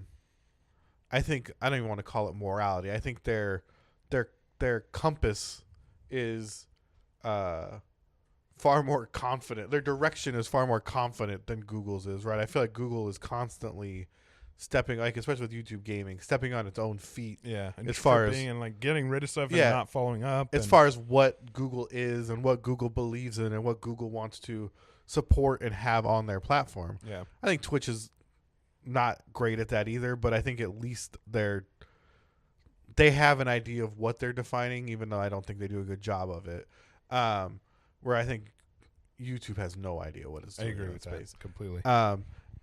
don't even want to call it morality. I think their compass is far more confident. Their direction is far more confident than Google's is, right? I feel like Google is constantly stepping, especially with YouTube gaming, stepping on its own feet. Yeah, and as far as and getting rid of stuff and not following up. As far as what Google is and what Google believes in and what Google wants to support and have on their platform. Yeah, I think Twitch is not great at that either, but I think at least they have an idea of what they're defining, even though I don't think they do a good job of it. Where I think YouTube has no idea what it's doing. I agree with that completely.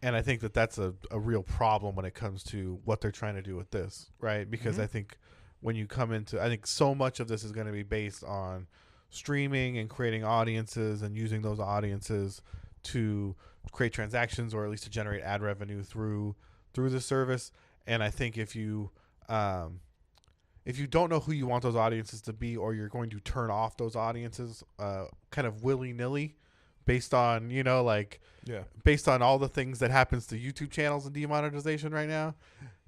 And I think that's a real problem when it comes to what they're trying to do with this, right? Because I think when you come into, I think so much of this is going to be based on streaming and creating audiences and using those audiences to create transactions or at least to generate ad revenue through the service. And I think if you don't know who you want those audiences to be, or you're going to turn off those audiences kind of willy-nilly based on, based on all the things that happens to YouTube channels and demonetization right now,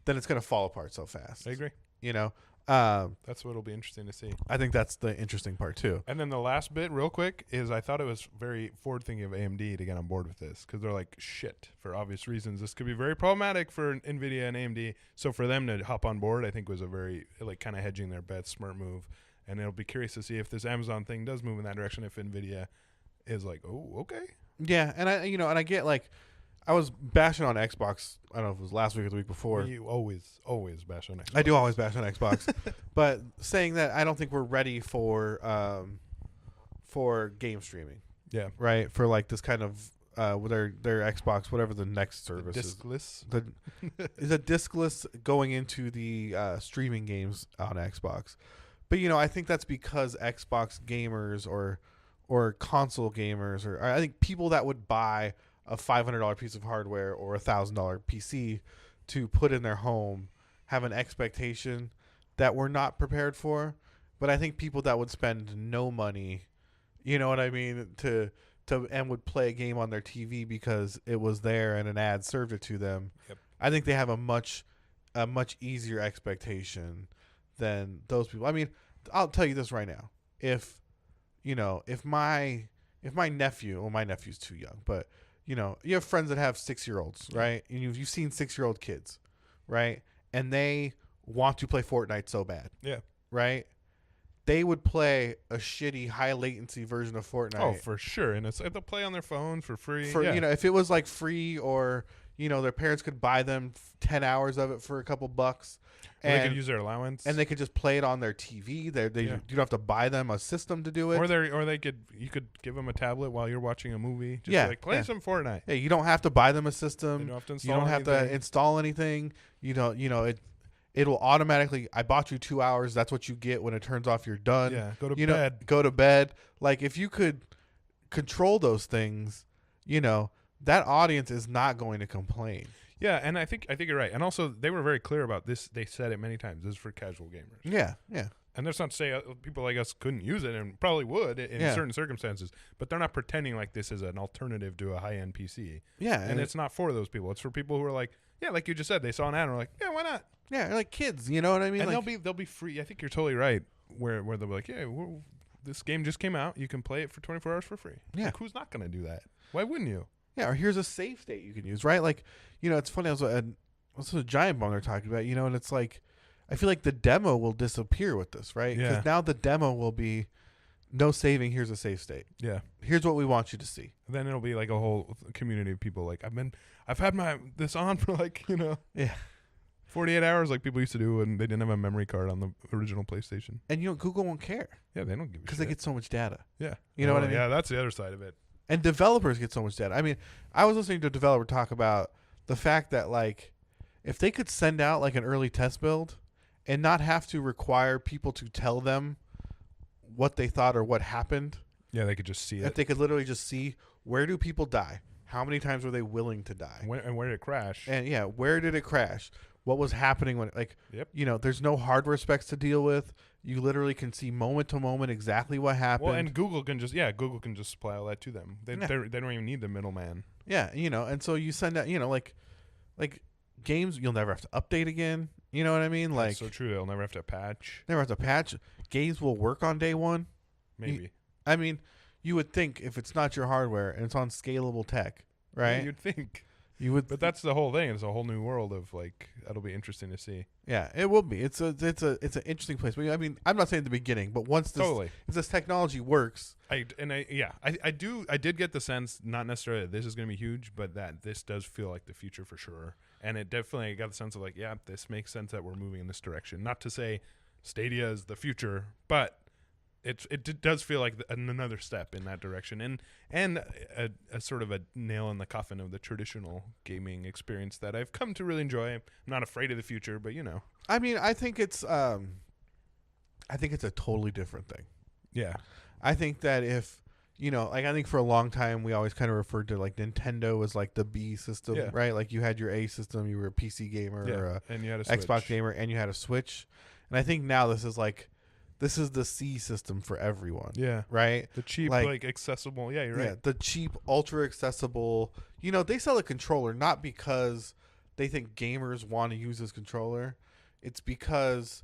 then it's going to fall apart so fast. I agree. You know, that's what'll be interesting to see. I think that's the interesting part too. And then the last bit, real quick, is I thought it was very forward thinking of AMD to get on board with this because they're like, shit, for obvious reasons, this could be very problematic for NVIDIA and AMD. So for them to hop on board, I think was a very like kind of hedging their bets, smart move. And it'll be curious to see if this Amazon thing does move in that direction. If NVIDIA is like, oh, okay, yeah, and I get like. I was bashing on Xbox. I don't know if it was last week or the week before. You always bash on Xbox. I do always bash on Xbox, but saying that I don't think we're ready for game streaming. Yeah. Right. For like this kind of with their Xbox, whatever the next service is. Diskless. Is a diskless going into the streaming games on Xbox, but I think that's because Xbox gamers or console gamers or I think people that would buy a $500 piece of hardware or $1,000 PC to put in their home have an expectation that we're not prepared for. But I think people that would spend no money, you know what I mean, to and would play a game on their TV because it was there and an ad served it to them. Yep. I think they have a much easier expectation than those people. I mean, I'll tell you this right now. If my nephew, well, my nephew's too young, but you have friends that have 6-year-olds, right? And you've seen 6-year-old kids, right? And they want to play Fortnite so bad. Yeah. Right? They would play a shitty high latency version of Fortnite. Oh, for sure. And they'll play on their phone for free. If it was like free or, their parents could buy them 10 hours of it for a couple bucks. And they could use their allowance, and they could just play it on their TV. You don't have to buy them a system to do it. You could give them a tablet while you're watching a movie. Just play some Fortnite. Yeah, you don't have to buy them a system. You don't have to install anything. It'll automatically. I bought you 2 hours. That's what you get when it turns off. You're done. Yeah, go to bed. Go to bed. Like if you could control those things, that audience is not going to complain. Yeah, and I think you're right. And also, they were very clear about this. They said it many times. This is for casual gamers. Yeah, yeah. And that's not to say people like us couldn't use it and probably would in certain circumstances. But they're not pretending like this is an alternative to a high-end PC. Yeah. And it's not for those people. It's for people who are like, yeah, like you just said, they saw an ad and were like, yeah, why not? Yeah, they're like kids. You know what I mean? And they'll be free. I think you're totally right. Where they'll be like, yeah, this game just came out. You can play it for 24 hours for free. Yeah. Like, who's not going to do that? Why wouldn't you? Yeah, or here's a save state you can use, right? Like, it's funny. I was a Giant Bomb they're talking about, and it's like, I feel like the demo will disappear with this, right? Yeah. Because now the demo will be no saving. Here's a save state. Yeah. Here's what we want you to see. And then it'll be like a whole community of people. Like I've had this on for like 48 hours, like people used to do when they didn't have a memory card on the original PlayStation. And Google won't care. Yeah, they don't give a shit because they get so much data. Yeah. You know what I mean? Yeah, that's the other side of it. And developers get so much data. I mean, I was listening to a developer talk about the fact that, like, if they could send out, like, an early test build and not have to require people to tell them what they thought or what happened. Yeah, they could just see it. If they could literally just see, where do people die? How many times were they willing to die? And where did it crash? And, yeah, where did it crash? What was happening when, yep. There's no hardware specs to deal with. You literally can see moment to moment exactly what happened. Well, and Google can just supply all that to them. They don't even need the middleman. Yeah, and so you send out, like games you'll never have to update again. You know what I mean? Like, that's so true. They'll never have to patch. Never have to patch. Games will work on day one. Maybe. I mean, you would think if it's not your hardware and it's on scalable tech, right? Yeah, you'd think. You would, but that's the whole thing. It's a whole new world of that'll be interesting to see. Yeah, it will be. It's an interesting place. But I mean, I'm not saying the beginning, but once this if this technology works, I did get the sense, not necessarily that this is going to be huge, but that this does feel like the future for sure. And it definitely got the sense of this makes sense that we're moving in this direction. Not to say Stadia is the future, but it does feel like another step in that direction, and a sort of a nail in the coffin of the traditional gaming experience that I've come to really enjoy. I'm not afraid of the future, but I mean, I think it's a totally different thing. Yeah, I think that if I think for a long time we always kind of referred to Nintendo as the B system, right? Like you had your A system, you were a PC gamer or and you had a Xbox gamer, and you had a Switch, and I think now this is the C system for everyone. Yeah. Right? The cheap, accessible. Yeah, you're right. The cheap, ultra accessible. They sell a controller not because they think gamers want to use this controller, it's because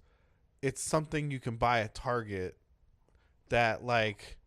it's something you can buy at Target that, like,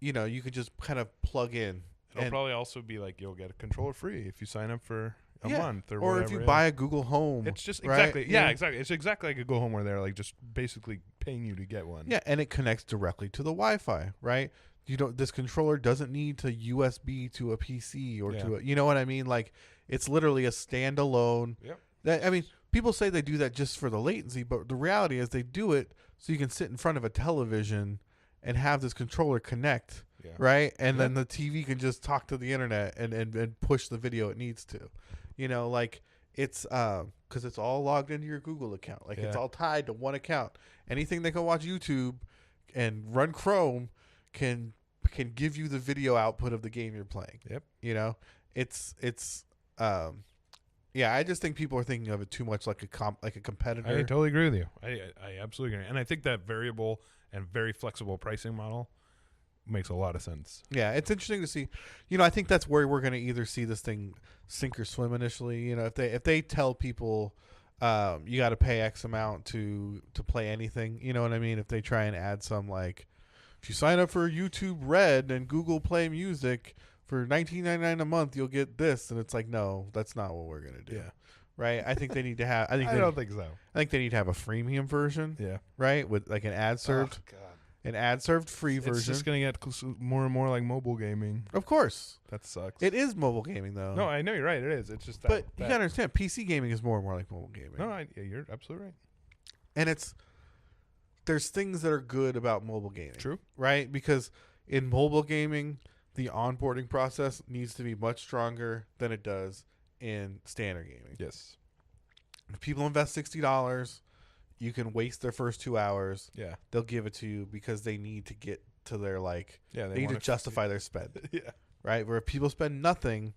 you know, you could just kind of plug in. It'll probably also be like you'll get a controller free if you sign up for a month or whatever. Or if you buy a Google Home. It's just exactly. Right? Yeah, exactly. It's exactly like a Google Home where they're like just basically paying you to get one. Yeah, and it connects directly to the Wi-Fi, right? This controller doesn't need to USB to a PC or to a, you know what I mean? Like, it's literally a standalone. Yep. I mean, people say they do that just for the latency, but the reality is they do it so you can sit in front of a television and have this controller connect, right? And then the TV can just talk to the internet and push the video it needs to. You know, like, it's because it's all logged into your Google account. Like, it's all tied to one account. Anything that can watch YouTube and run Chrome can give you the video output of the game you're playing. Yep. You know, it's I just think people are thinking of it too much like a competitor. I totally agree with you. I absolutely agree. And I think that variable and very flexible pricing model makes a lot of sense. Yeah, it's interesting to see. You know, I think that's where we're going to either see this thing sink or swim initially. You know, if they tell people you got to pay X amount to play anything, you know what I mean? If they try and add some, like, if you sign up for YouTube Red and Google Play Music for $19.99 a month, you'll get this, and it's like, no, that's not what we're gonna do. Yeah. Right. I think they need to have. I don't think so. I think they need to have a freemium version. Yeah. Right, with like an ad served. Oh, God. An ad served free version. It's just gonna get more and more like mobile gaming. Of course. That sucks. It is mobile gaming though. No, I know you're right. It is. It's just that. But you gotta understand, PC gaming is more and more like mobile gaming. No, you're absolutely right. And there's things that are good about mobile gaming. True. Right? Because in mobile gaming, the onboarding process needs to be much stronger than it does in standard gaming. Yes. If people invest $60, you can waste their first 2 hours. Yeah. They'll give it to you because they need to get to their, like, they need to justify their spend. Yeah. Right? Where if people spend nothing,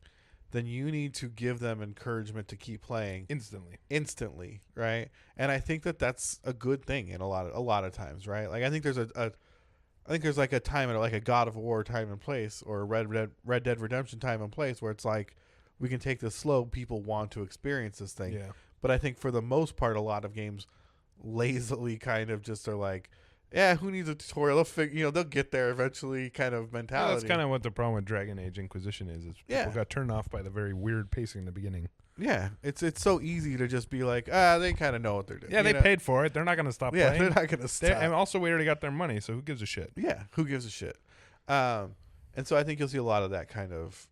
then you need to give them encouragement to keep playing instantly, right? And I think that that's a good thing in a lot of times, right? Like, I think there's like a time, like a God of War time and place, or a Red Dead Redemption time and place, where it's like, we can take this slow. People want to experience this thing. Yeah. But I think for the most part, a lot of games lazily kind of just are like, yeah, who needs a tutorial? They'll get there eventually kind of mentality. Yeah, that's kind of what the problem with Dragon Age Inquisition is people got turned off by the very weird pacing in the beginning. Yeah, it's so easy to just be like, they kind of know what they're doing. Yeah, they paid for it. They're not going to stop playing. Yeah, they're not going to stop. And also, we already got their money, so who gives a shit? Yeah, who gives a shit? And so I think you'll see a lot of that kind of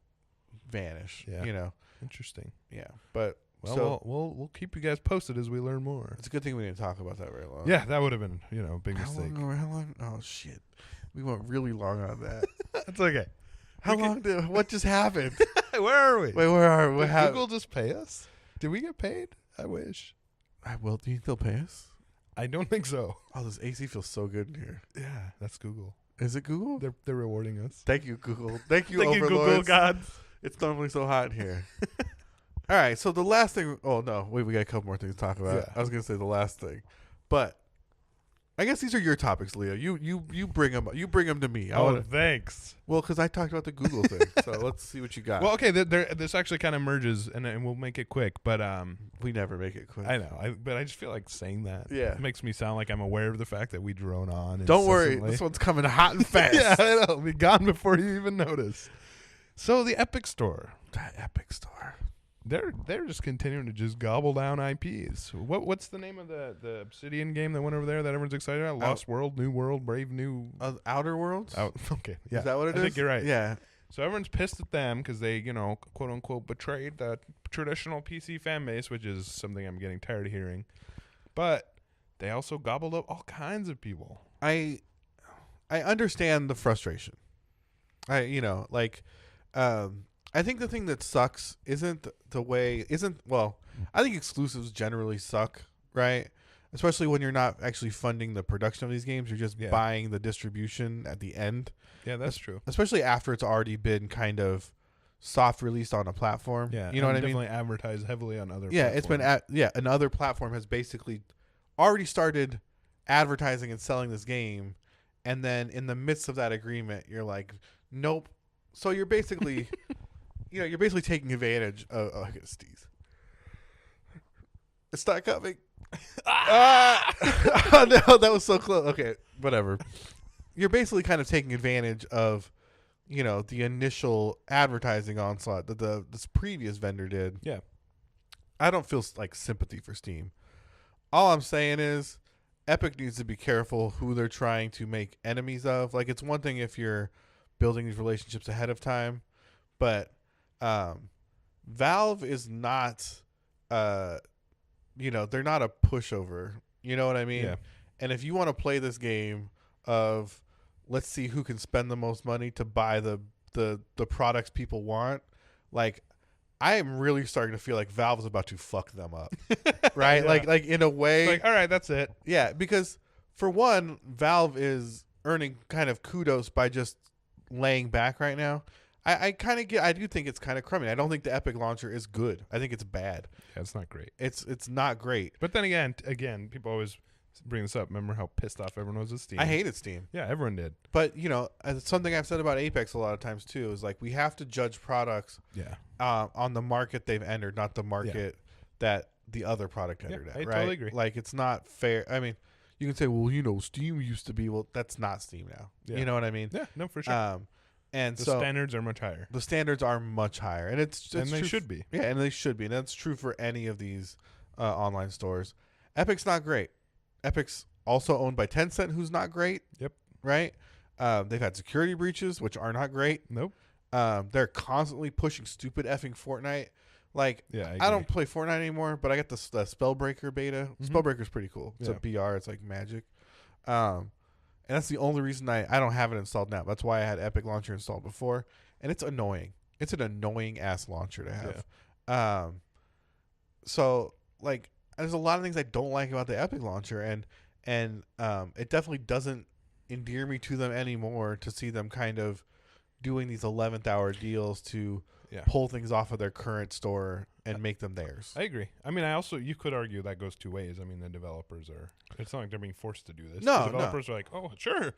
vanish. Yeah. You know, interesting. Yeah, but well, we'll keep you guys posted as we learn more. It's a good thing we didn't talk about that very long. Yeah, that would have been a big mistake. How long? Oh shit, we went really long on that. It's okay. How long what just happened? Where are we? Wait, where are we? Did Google just pay us? Did we get paid? I wish. Do you think they'll pay us? I don't think so. Oh, this AC feels so good in here. Yeah, that's Google. Is it Google? They're rewarding us. Thank you, Google. Thank you, Thank you, Google gods. It's normally so hot in here. All right, so the last thing. Oh no, wait, we got a couple more things to talk about. Yeah. I was gonna say the last thing, but I guess these are your topics, Leo. You bring them. You bring them to me. Thanks. Well, because I talked about the Google thing, so let's see what you got. Well, okay, this actually kind of merges, and we'll make it quick. But we never make it quick. I know, but I just feel like saying that. Yeah, it makes me sound like I'm aware of the fact that we drone on. Don't worry, this one's coming hot and fast. Yeah, I know. It'll be gone before you even notice. So the Epic Store. That Epic Store. They're just continuing to just gobble down IPs. What's the name of the Obsidian game that went over there that everyone's excited about? Lost World, New World, Brave New... Outer Worlds? Okay, yeah. Is that what it is? I think you're right. Yeah. So everyone's pissed at them because they, quote unquote, betrayed the traditional PC fan base, which is something I'm getting tired of hearing. But they also gobbled up all kinds of people. I understand the frustration. I think the thing that sucks isn't I think exclusives generally suck, right? Especially when you're not actually funding the production of these games. You're just buying the distribution at the end. Yeah, that's true. Especially after it's already been kind of soft released on a platform. Yeah, you know what I mean? Definitely advertised heavily on other platforms. It's been another platform has basically already started advertising and selling this game, and then in the midst of that agreement, you're like, nope. So you're basically... you're basically taking advantage of It's not coming. Oh, no, that was so close. Okay, whatever. You're basically kind of taking advantage of, the initial advertising onslaught that this previous vendor did. Yeah. I don't feel like sympathy for Steam. All I'm saying is Epic needs to be careful who they're trying to make enemies of. Like, it's one thing if you're building these relationships ahead of time, but Valve is not, they're not a pushover. You know what I mean? Yeah. And if you want to play this game of let's see who can spend the most money to buy the products people want, like, I am really starting to feel like Valve is about to fuck them up, right? Yeah. Like in a way. It's like, all right, that's it. Yeah, because for one, Valve is earning kind of kudos by just laying back right now. I do think it's kind of crummy. I don't think the Epic launcher is good. I think it's bad. Yeah, it's not great. It's not great. But then again, people always bring this up. Remember how pissed off everyone was with Steam? I hated Steam. Yeah, everyone did. But, something I've said about Apex a lot of times too is like we have to judge products on the market they've entered, not the market that the other product entered at, I right? totally agree. Like, it's not fair. I mean, you can say, well, Steam used to be. Well, that's not Steam now. Yeah. You know what I mean? Yeah, no, for sure. And the so standards are much higher. The standards are much higher, and they should be. Yeah, and they should be, and that's true for any of these online stores. Epic's not great. Epic's also owned by Tencent, who's not great. Yep. Right. They've had security breaches, which are not great. Nope. They're constantly pushing stupid effing Fortnite. Like, yeah, I don't play Fortnite anymore, but I got the Spellbreaker beta. Mm-hmm. Spellbreaker's pretty cool. It's a BR. It's like magic. And that's the only reason I don't have it installed now. That's why I had Epic Launcher installed before. And it's annoying. It's an annoying ass launcher to have. Yeah. So, like, there's a lot of things I don't like about the Epic Launcher, and it definitely doesn't endear me to them anymore to see them kind of doing these 11th hour deals to pull things off of their current store and make them theirs. I agree. I mean, you could argue that goes two ways. I mean, the developers it's not like they're being forced to do this. No, the developers are like, oh, sure.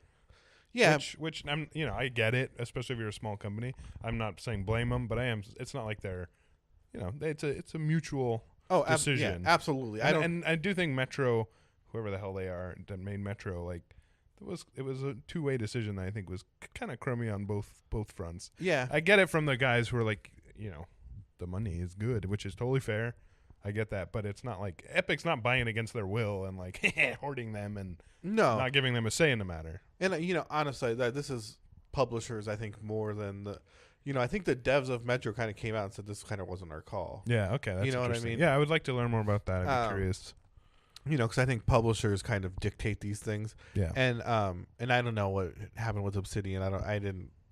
Yeah. Which I'm, I get it, especially if you're a small company. I'm not saying blame them, but it's not like they're, it's a mutual decision. Yeah, absolutely. And I do think Metro, whoever the hell they are that made Metro, like, it was a two-way decision that I think was kind of crummy on both fronts. Yeah. I get it from the guys who are like, the money is good, which is totally fair. I get that, but it's not like Epic's not buying against their will and like hoarding them and not giving them a say in the matter. And honestly, this is publishers, I think, more than the. I think the devs of Metro kind of came out and said this kind of wasn't our call. Yeah. Okay. That's what I mean? Yeah, I would like to learn more about that. I'd be curious. Because I think publishers kind of dictate these things. Yeah. And I don't know what happened with Obsidian. I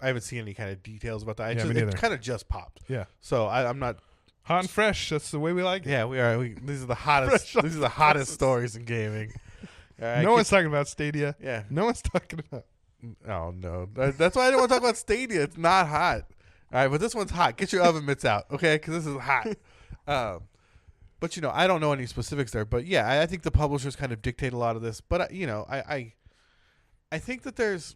haven't seen any kind of details about that. It kind of just popped. Yeah. So I'm not. Hot and fresh. That's the way we like it. Yeah, we are. These are the hottest. These are the hottest stories in gaming. No one's talking about Stadia. Yeah. No one's talking about. Oh no, that's why I don't want to talk about Stadia. It's not hot. All right, but this one's hot. Get your oven mitts out, okay? Because this is hot. But I don't know any specifics there. But yeah, I think the publishers kind of dictate a lot of this. But I think that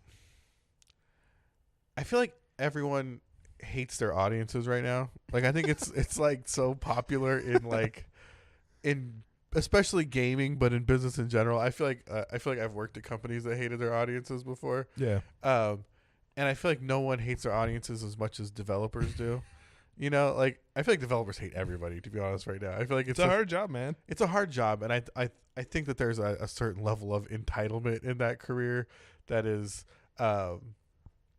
I feel like everyone hates their audiences right now. Like, I think it's like so popular in especially gaming, but in business in general. I feel like I've worked at companies that hated their audiences before. Yeah. And I feel like no one hates their audiences as much as developers do. Like, I feel like developers hate everybody, to be honest, right now. I feel like it's a hard job, man. It's a hard job, and I think that there's a certain level of entitlement in that career that is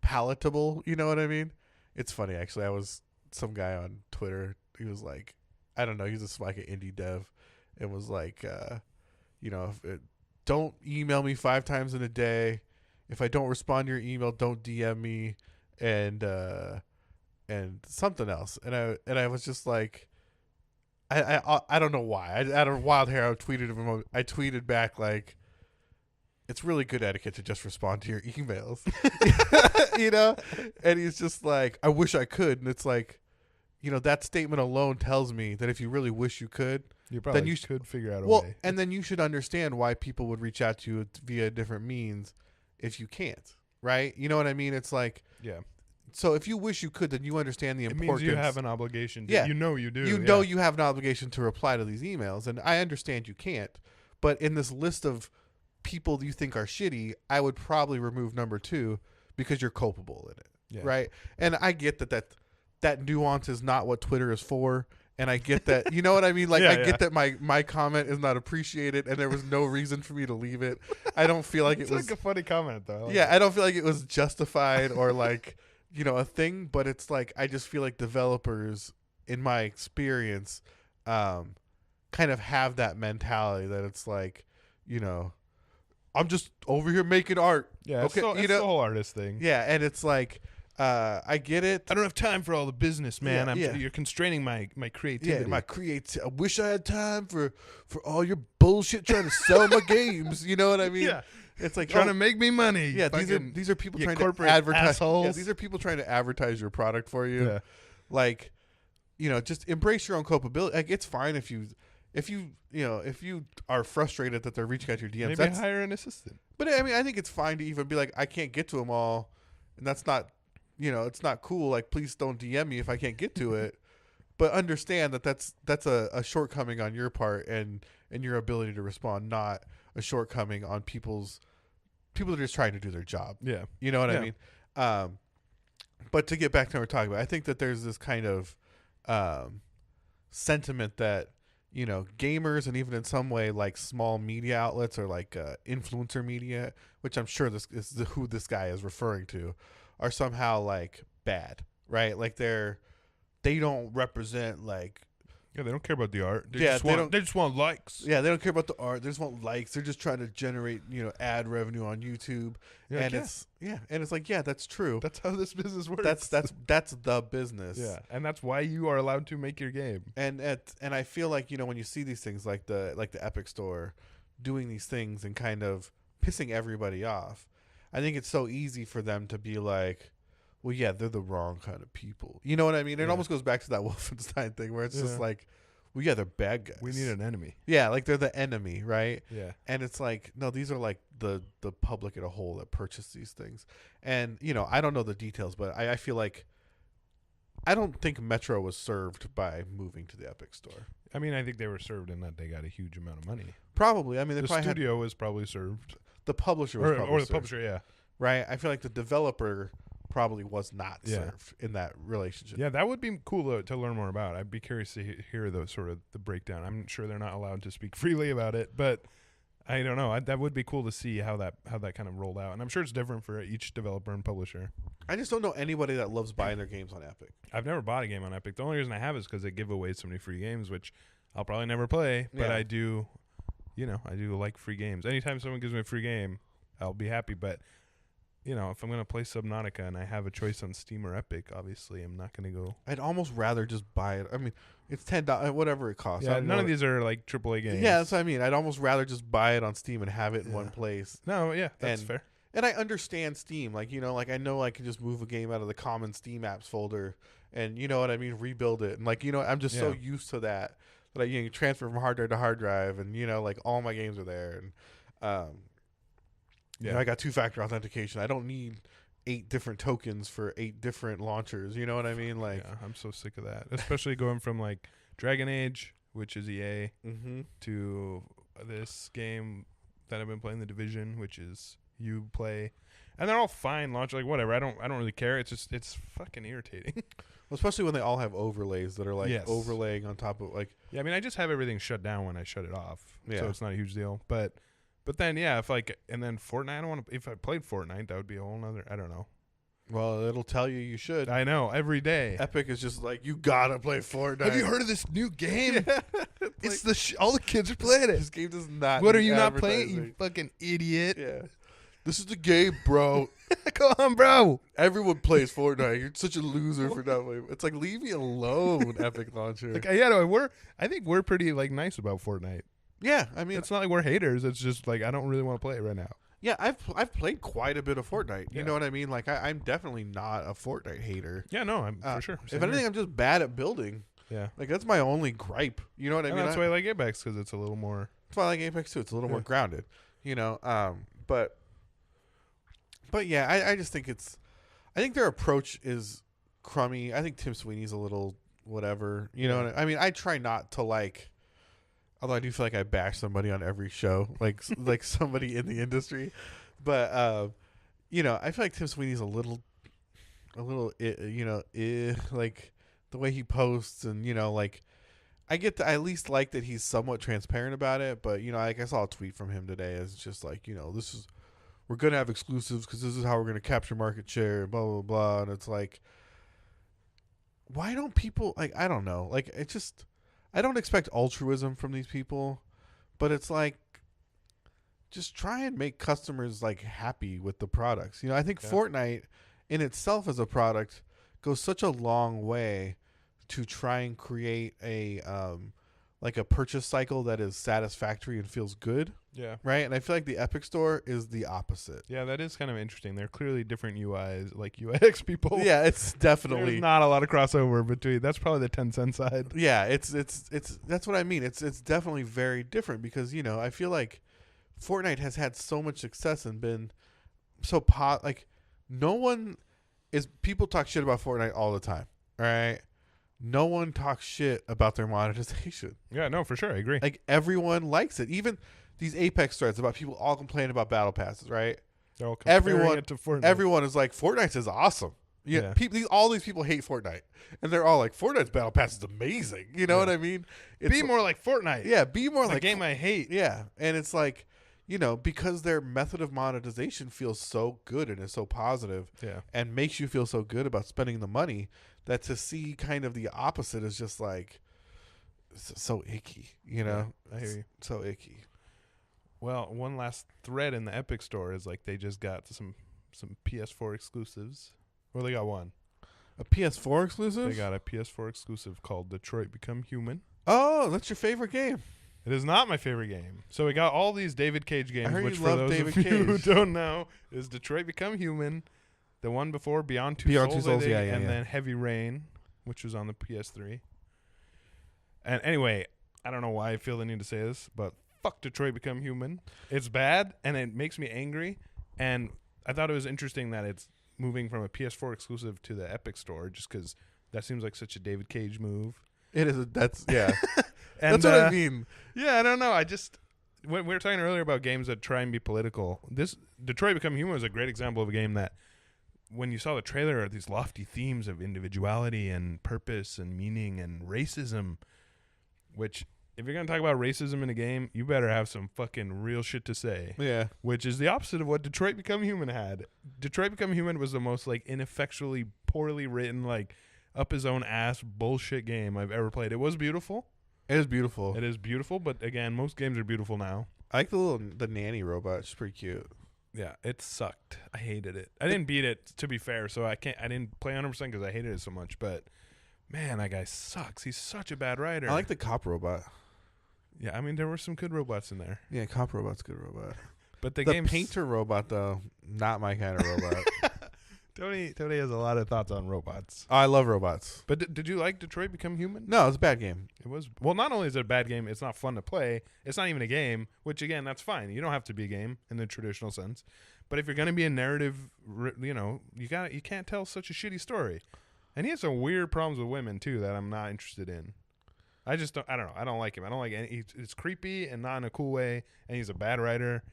palatable. You know what I mean? It's funny, actually. Some guy on Twitter, he was like, I don't know, he's just like an indie dev, and was like, don't email me 5 times in a day. If I don't respond to your email, don't DM me, and something else. And I was just like, I don't know why. Out of wild hair, I tweeted back like, it's really good etiquette to just respond to your emails. And he's just like, I wish I could. And it's like, that statement alone tells me that if you really wish you could, then you could figure out a way. And then you should understand why people would reach out to you via different means if you can't, right? You know what I mean? It's like, yeah, so if you wish you could, then you understand the importance. It means you have an obligation. Yeah, you know you do. You know you have an obligation to reply to these emails, and I understand you can't. But in this list of people you think are shitty, I would probably remove number 2 because you're culpable in it, right? And I get that nuance is not what Twitter is for. And I get that, you know what I mean? Like, I get that my comment is not appreciated, and there was no reason for me to leave it. I don't feel like it was like a funny comment, though. I don't feel like it was justified or like, a thing. But it's like I just feel like developers, in my experience, kind of have that mentality that it's like, I'm just over here making art. Yeah, okay, it's the whole artist thing. Yeah, and it's like. I get it. I don't have time for all the business, man. You're constraining my creativity. Yeah, I wish I had time for all your bullshit trying to sell my games. You know what I mean? Yeah. It's like trying to make me money. Yeah, these are people trying to advertise. Assholes. Yeah, these are people trying to advertise your product for you. Yeah. Like, just embrace your own culpability. Like, it's fine if you are frustrated that they're reaching out to your DMs. Maybe hire an assistant. But I mean, I think it's fine to even be like, I can't get to them all, and that's not. It's not cool. Like, please don't DM me if I can't get to it. But understand that that's a shortcoming on your part and your ability to respond, not a shortcoming on people that are just trying to do their job. Yeah. You know what I mean? But to get back to what we're talking about, I think that there's this kind of sentiment that, gamers and even in some way like small media outlets or like influencer media, which I'm sure this is who this guy is referring to, are somehow like bad, right? Like they don't represent like they don't care about the art. They just want likes. Yeah, they don't care about the art. They just want likes. They're just trying to generate ad revenue on YouTube. And it's like that's true. That's how this business works. That's the business. Yeah, and that's why you are allowed to make your game. And I feel like when you see these things like the Epic Store doing these things and kind of pissing everybody off. I think it's so easy for them to be like, well, yeah, they're the wrong kind of people. You know what I mean? It almost goes back to that Wolfenstein thing where it's just like, well, yeah, they're bad guys. We need an enemy. Yeah, like they're the enemy, right? Yeah. And it's like, no, these are like the public as a whole that purchase these things. And, I don't know the details, but I feel like I don't think Metro was served by moving to the Epic Store. I mean, I think they were served in that they got a huge amount of money. Probably. I mean, the studio was probably served. The publisher was probably served. Publisher, yeah. Right? I feel like the developer probably was not served in that relationship. Yeah, that would be cool to learn more about. I'd be curious to hear the breakdown. I'm sure they're not allowed to speak freely about it, but I don't know. That would be cool to see how that kind of rolled out. And I'm sure it's different for each developer and publisher. I just don't know anybody that loves buying their games on Epic. I've never bought a game on Epic. The only reason I have is because they give away so many free games, which I'll probably never play, but I do like free games. Anytime someone gives me a free game, I'll be happy. But, if I'm going to play Subnautica and I have a choice on Steam or Epic, obviously I'm not going to go. I'd almost rather just buy it. I mean, it's $10, whatever it costs. Yeah, none of these are like AAA games. Yeah, that's what I mean. I'd almost rather just buy it on Steam and have it in one place. No, yeah, that's fair. And I understand Steam. Like, I know I can just move a game out of the common Steam apps folder and, you know what I mean, rebuild it. And, like, I'm just so used to that. That you transfer from hard drive to hard drive, and like all my games are there, and I got 2-factor authentication. I don't need 8 different tokens for 8 different launchers. You know what I mean? Like, I'm so sick of that. Especially going from like Dragon Age, which is EA, to this game that I've been playing, The Division, which is Uplay, and they're all fine launch. Like whatever, I don't really care. It's fucking irritating. Well, especially when they all have overlays that are like overlaying on top of like. Yeah, I mean, I just have everything shut down when I shut it off, so it's not a huge deal. But then and then Fortnite. I don't want to. If I played Fortnite, that would be a whole nother. I don't know. Well, it'll tell you should. I know every day. Epic is just like, you gotta play Fortnite. Have you heard of this new game? It's all the kids are playing it. This game does not. What are you not playing? You fucking idiot. Yeah. This is the game, bro. Come on, bro. Everyone plays Fortnite. You're such a loser for not playing. It's like, leave me alone, Epic Launcher. Like, I think we're pretty like nice about Fortnite. Yeah, I mean, it's not like we're haters. It's just like I don't really want to play it right now. Yeah, I've played quite a bit of Fortnite. You know what I mean? Like, I'm definitely not a Fortnite hater. Yeah, no, I'm for sure. If anything, I'm just bad at building. Yeah, like that's my only gripe. You know what I mean? That's why I like Apex, because it's a little more. That's why I like Apex too. It's a little more grounded. But yeah, I just think it's. I think their approach is crummy. I think Tim Sweeney's a little whatever. You know what I mean? I try not to like, although I do feel like I bash somebody on every show, like somebody in the industry. But you know, I feel like Tim Sweeney's a little, you know, like the way he posts, and you know, like I at least like that he's somewhat transparent about it. But you know, like I saw a tweet from him today. It's just like, you know, we're gonna have exclusives because this is how we're gonna capture market share. Blah blah blah. And it's like, why don't people like? I don't know. Like it just, I don't expect altruism from these people, but it's like, just try and make customers like happy with the products. You know, I think Fortnite in itself as a product goes such a long way to try and create a like a purchase cycle that is satisfactory and feels good. Yeah. Right? And I feel like the Epic Store is the opposite. Yeah, that is kind of interesting. They're clearly different UIs, like UX people. Yeah, it's definitely There's not a lot of crossover between. That's probably the 10-cent side. Yeah, it's that's what I mean. It's definitely very different because, you know, I feel like Fortnite has had so much success and been so like no one is, people talk shit about Fortnite all the time. All right? No one talks shit about their monetization. Yeah, no, for sure. I agree. Like everyone likes it. Even these Apex threads about people all complaining about battle passes, right? They're all comparing it to Fortnite. Everyone is like, Fortnite is awesome. Yeah. All these people hate Fortnite. And they're all like, Fortnite's battle pass is amazing. You know what I mean? Be more like Fortnite. Yeah, be more like a game I hate. Yeah. And it's like, you know, because their method of monetization feels so good and is so positive and makes you feel so good about spending the money, that to see kind of the opposite is just like so icky, you know? I hear you. So icky. Well, one last thread in the Epic Store is like they just got some PS4 exclusives. Well, they got one. A PS4 exclusive? They got a PS4 exclusive called Detroit Become Human. Oh, that's your favorite game. It is not my favorite game. So we got all these David Cage games, which for those David of you who Cage. don't know is Detroit Become Human, the one before Beyond Two Souls, and then Heavy Rain, which was on the PS3. And anyway, I don't know why I feel the need to say this, but fuck Detroit Become Human. It's bad, and it makes me angry. And I thought it was interesting that it's moving from a PS4 exclusive to the Epic Store, just because that seems like such a David Cage move. It is. That's and, that's what I mean. Yeah, I don't know. When we were talking earlier about games that try and be political, this Detroit Become Human is a great example of a game that, when you saw the trailer, are these lofty themes of individuality and purpose and meaning and racism, which, if you're going to talk about racism in a game, you better have some fucking real shit to say. Yeah. Which is the opposite of what Detroit Become Human had. Detroit Become Human was the most like ineffectually, poorly written, like up his own ass bullshit game I've ever played. It was beautiful. It is beautiful. It is beautiful, but again, most games are beautiful now. I like the nanny robot. She's pretty cute. Yeah, it sucked. I hated it. I didn't beat it, to be fair, so I didn't play 100% because I hated it so much. But man, that guy sucks. He's such a bad writer. I like the cop robot. Yeah, I mean, there were some good robots in there. Yeah, cop robot's a good robot. But the painter robot, though, not my kind of robot. Tony has a lot of thoughts on robots. I love robots. But did you like Detroit Become Human? No, it's a bad game. It was. Well, not only is it a bad game, it's not fun to play. It's not even a game, which, again, that's fine. You don't have to be a game in the traditional sense. But if you're going to be a narrative, you know, you can't tell such a shitty story. And he has some weird problems with women, too, that I'm not interested in. I don't know. I don't like him. I don't like any. It's creepy and not in a cool way, and he's a bad writer.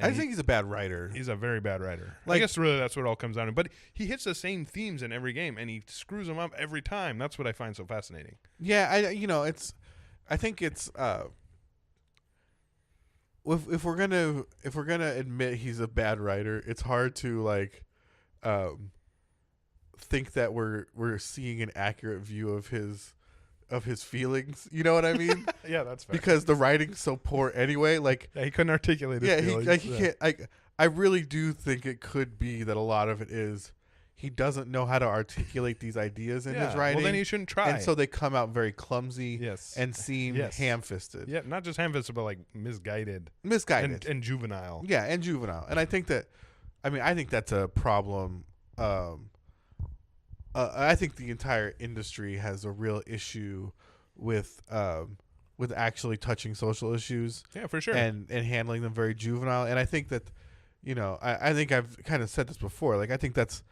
I think he's a bad writer. He's a very bad writer. I guess really that's what it all comes down to. But he hits the same themes in every game, and he screws them up every time. That's what I find so fascinating. Yeah, I think it's if we're gonna admit he's a bad writer, it's hard to like think that we're seeing an accurate view of his feelings. You know what I mean? Yeah, that's fair. Because the writing's so poor anyway. Like, yeah, he couldn't articulate his feelings. He can't. I really do think it could be that a lot of it is he doesn't know how to articulate these ideas in his writing. Well, then he shouldn't try. And so they come out very clumsy and seem ham-fisted. Yeah, not just ham-fisted, but like misguided. And juvenile. Yeah, and juvenile. And I think that's a problem. I think the entire industry has a real issue with actually touching social issues. Yeah, for sure. And handling them very juvenile. And I think that, you know, I think I've kind of said this before. Like, I think that's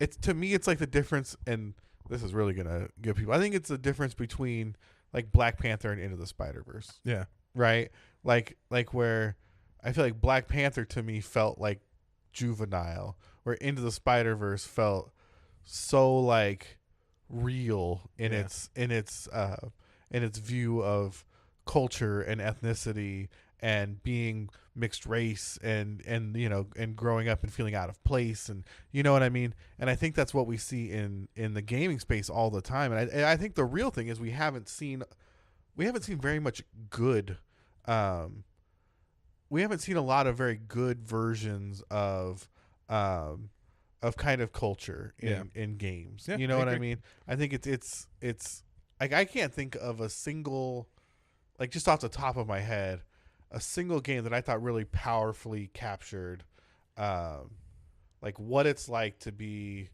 it's to me it's like the difference, and this is really gonna give people. I think it's the difference between like Black Panther and Into the Spider-Verse. Yeah. Right. Like where I feel like Black Panther to me felt like juvenile, where Into the Spider-Verse felt so like real in its view of culture and ethnicity and being mixed race and and growing up and feeling out of place, and you know what I mean. And I think that's what we see in the gaming space all the time. And I think the real thing is we haven't seen very much good. We haven't seen a lot of very good versions of kind of culture in games. Yeah, You know what I mean? I think it's like I can't think of a single, like just off the top of my head, a single game that I thought really powerfully captured like what it's like to be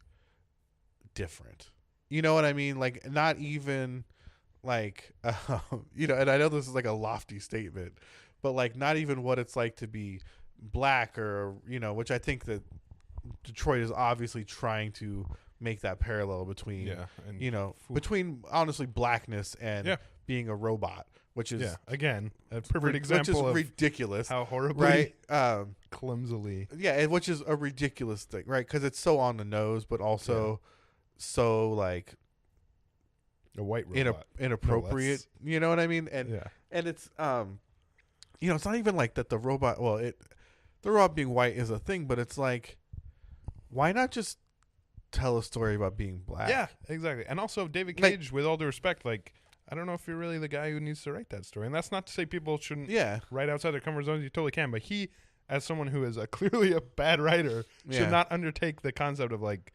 different. You know what I mean? Like not even like and I know this is like a lofty statement, but like not even what it's like to be black, or which I think that Detroit is obviously trying to make that parallel between between honestly blackness and being a robot, which is again a perfect example of ridiculous, how horribly right clumsily which is a ridiculous thing, right? Because it's so on the nose, but also so like a white robot, inappropriate. You know what I mean? And it's it's not even like that the robot. Well, the robot being white is a thing, but it's like, why not just tell a story about being black? Yeah, exactly. And also David Cage, with all due respect, like I don't know if you're really the guy who needs to write that story. And that's not to say people shouldn't write outside their comfort zones. You totally can. But he, as someone who is clearly a bad writer, should not undertake the concept of like,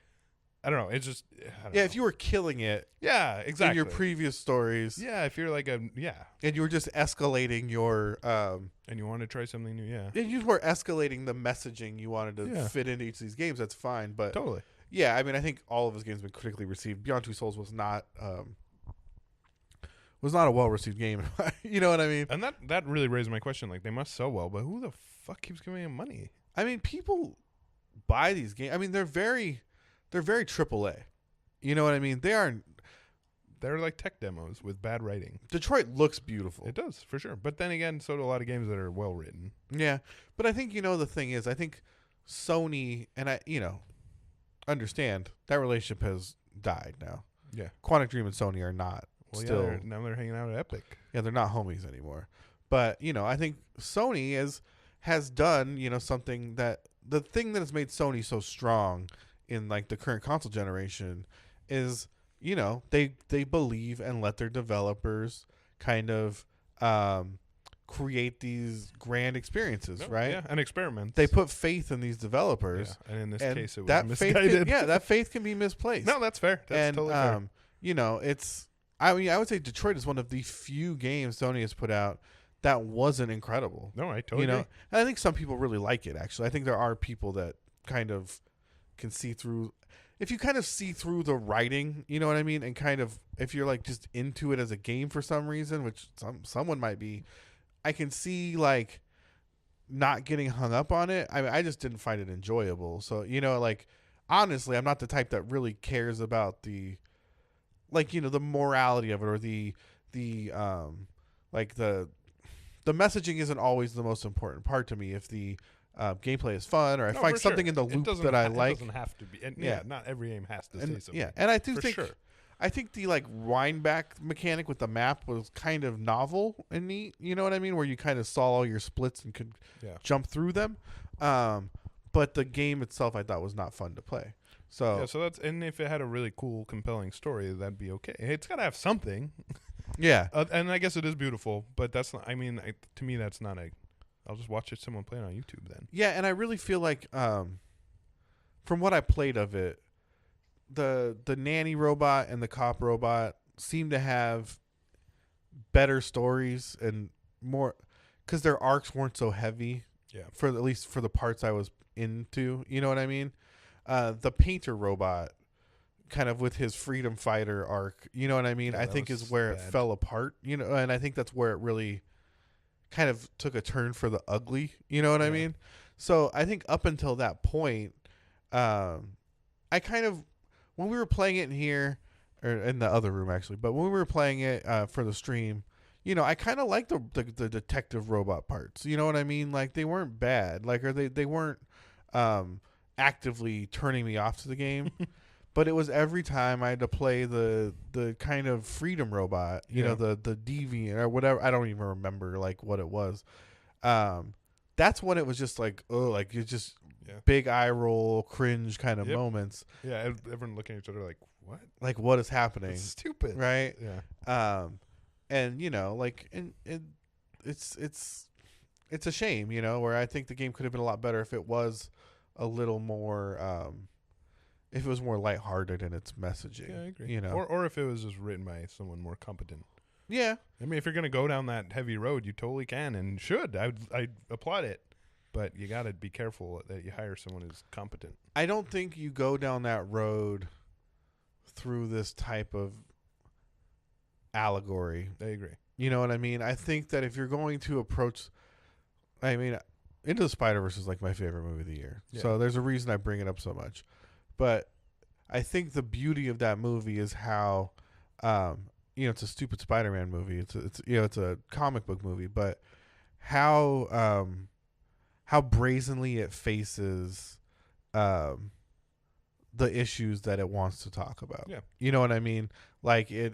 I don't know. It's just if you were killing it, exactly, in your previous stories, if you're like and you were just escalating your and you want to try something new, and you were escalating the messaging you wanted to fit into each of these games. That's fine, but totally, I mean, I think all of his games have been critically received. Beyond Two Souls was not a well received game. You know what I mean? And that really raised my question. Like, they must sell well, but who the fuck keeps giving him money? I mean, people buy these games. I mean, they're very AAA. You know what I mean? They're like tech demos with bad writing. Detroit looks beautiful. It does, for sure. But then again, so do a lot of games that are well written. Yeah. But I think, the thing is, I think Sony, and I, understand that relationship has died now. Yeah. Quantic Dream and Sony are not still. Yeah, now they're hanging out at Epic. Yeah, they're not homies anymore. But, I think Sony has done, something that the thing that has made Sony so strong in like the current console generation is, they believe and let their developers kind of create these grand experiences, right? Yeah, and experiments. They put faith in these developers. Yeah, and in this case, it was that misguided. That faith can be misplaced. No, that's fair. That's totally fair. I would say Detroit is one of the few games Sony has put out that wasn't incredible. No, I totally agree. And I think some people really like it, actually. I think there are people that kind of can see through. If you kind of see through the writing, you know what I mean? And kind of, if you're like just into it as a game for some reason, which someone might be, I can see like not getting hung up on it. I mean, I just didn't find it enjoyable. So, like, honestly, I'm not the type that really cares about the, like, the morality of it, or the messaging isn't always the most important part to me. If the gameplay is fun, or I find something in the loop that I like. It doesn't have to be. And not every game has to say something. Yeah, and I do think, I think the like wind back mechanic with the map was kind of novel and neat. You know what I mean? Where you kind of saw all your splits and could jump through them. But the game itself, I thought, was not fun to play. So that's, and if it had a really cool, compelling story, that'd be okay. It's got to have something. Yeah, and I guess it is beautiful, but that's not. I mean, to me, that's not a. I'll just watch someone play it on YouTube then. Yeah, and I really feel like, from what I played of it, the nanny robot and the cop robot seem to have better stories and more, because their arcs weren't so heavy. Yeah. For at least for the parts I was into, you know what I mean? The painter robot, kind of with his freedom fighter arc, you know what I mean? I think is where it fell apart, and I think that's where it really kind of took a turn for the ugly, you know what I mean? So I think up until that point, I kind of, when we were playing it in here, or in the other room actually, but when we were playing it for the stream, I kind of like the detective robot parts. You know what I mean? Like they weren't bad. Like or they weren't actively turning me off to the game. But it was every time I had to play the kind of freedom robot, the deviant or whatever. I don't even remember like what it was. That's when it was just like, oh, like you just big eye roll, cringe kind of moments. Yeah, everyone looking at each other like, what? Like what is happening? It's stupid, right? Yeah. And like, and it's a shame, where I think the game could have been a lot better if it was a little more. If it was more lighthearted in its messaging. Yeah, I agree. Or if it was just written by someone more competent. Yeah. I mean, if you're going to go down that heavy road, you totally can and should. I applaud it. But you got to be careful that you hire someone who's competent. I don't think you go down that road through this type of allegory. I agree. You know what I mean? I think that if you're going to approach... Into the Spider-Verse is like my favorite movie of the year. Yeah. So there's a reason I bring it up so much. But I think the beauty of that movie is how, it's a stupid Spider-Man movie. It's a comic book movie, but how brazenly it faces the issues that it wants to talk about. Yeah. You know what I mean? Like it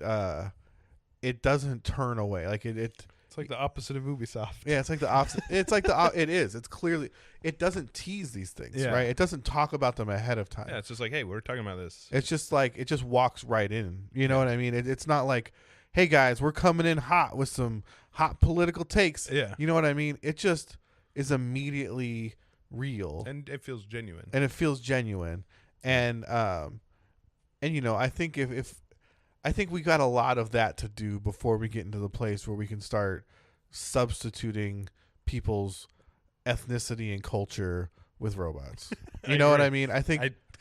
doesn't turn away. Like it's like the opposite of Ubisoft. Yeah, it's like the opposite. It is. It's clearly, it doesn't tease these things, right? It doesn't talk about them ahead of time. Yeah, it's just like, hey, we're talking about this. It's just like, it just walks right in. You know what I mean? It's not like, hey guys, we're coming in hot with some hot political takes. Yeah. You know what I mean? It just is immediately real. And it feels genuine. And I think I think we got a lot of that to do before we get into the place where we can start substituting people's ethnicity and culture with robots. You know what I mean? I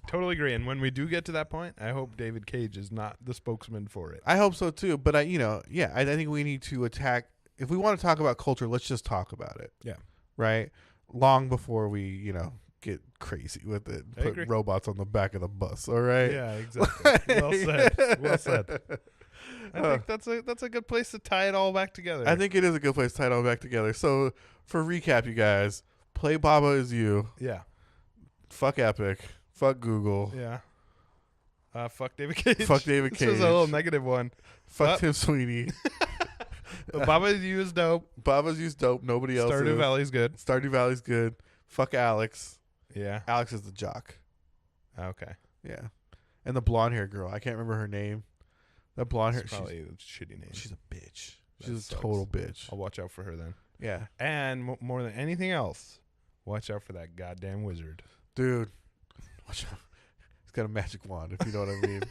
totally agree. And when we do get to that point, I hope David Cage is not the spokesman for it. I hope so too. But I think we need to attack. If we want to talk about culture, let's just talk about it. Yeah. Right? Long before we, get crazy with it. Put robots on the back of the bus, all right? Yeah, exactly. Well said. Well said. I think that's a good place to tie it all back together. I think it is a good place to tie it all back together. So, for recap, you guys, play Baba Is You. Yeah. Fuck Epic. Fuck Google. Yeah. Fuck David Cage. Fuck David Cage. This is a little negative one. Fuck Tim Sweeney. Baba Is You is dope. Baba's You's dope. Nobody else Stardew is. Valley's good. Stardew Valley's good. Fuck Alex. Yeah. Alex is the jock. Okay. Yeah. And the blonde hair girl. I can't remember her name. That blonde hair. Probably a shitty name. She's a bitch. She's a total bitch. I'll watch out for her then. Yeah. And more than anything else, watch out for that goddamn wizard. Dude. Watch out. He's got a magic wand, if you know what I mean.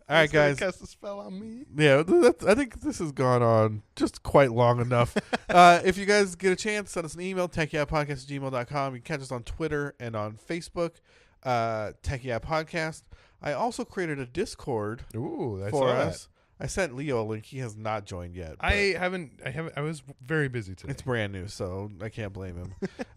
All right, guys. Cast a spell on me. Yeah, I think this has gone on just quite long enough. If you guys get a chance, send us an email, techyeahpodcast@gmail.com. You can catch us on Twitter and on Facebook, Tech Yeah Podcast. I also created a Discord for us. I sent Leo a link. He has not joined yet. I haven't. I was very busy today. It's brand new, so I can't blame him.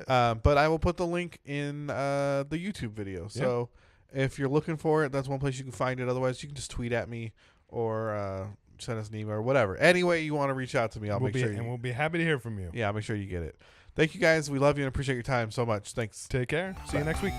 But I will put the link in the YouTube video. So if you're looking for it, that's one place you can find it. Otherwise, you can just tweet at me or send us an email or whatever. Any way you want to reach out to me, we'll be happy to hear from you. Yeah, I'll make sure you get it. Thank you guys. We love you and appreciate your time so much. Thanks. Take care. See you next week.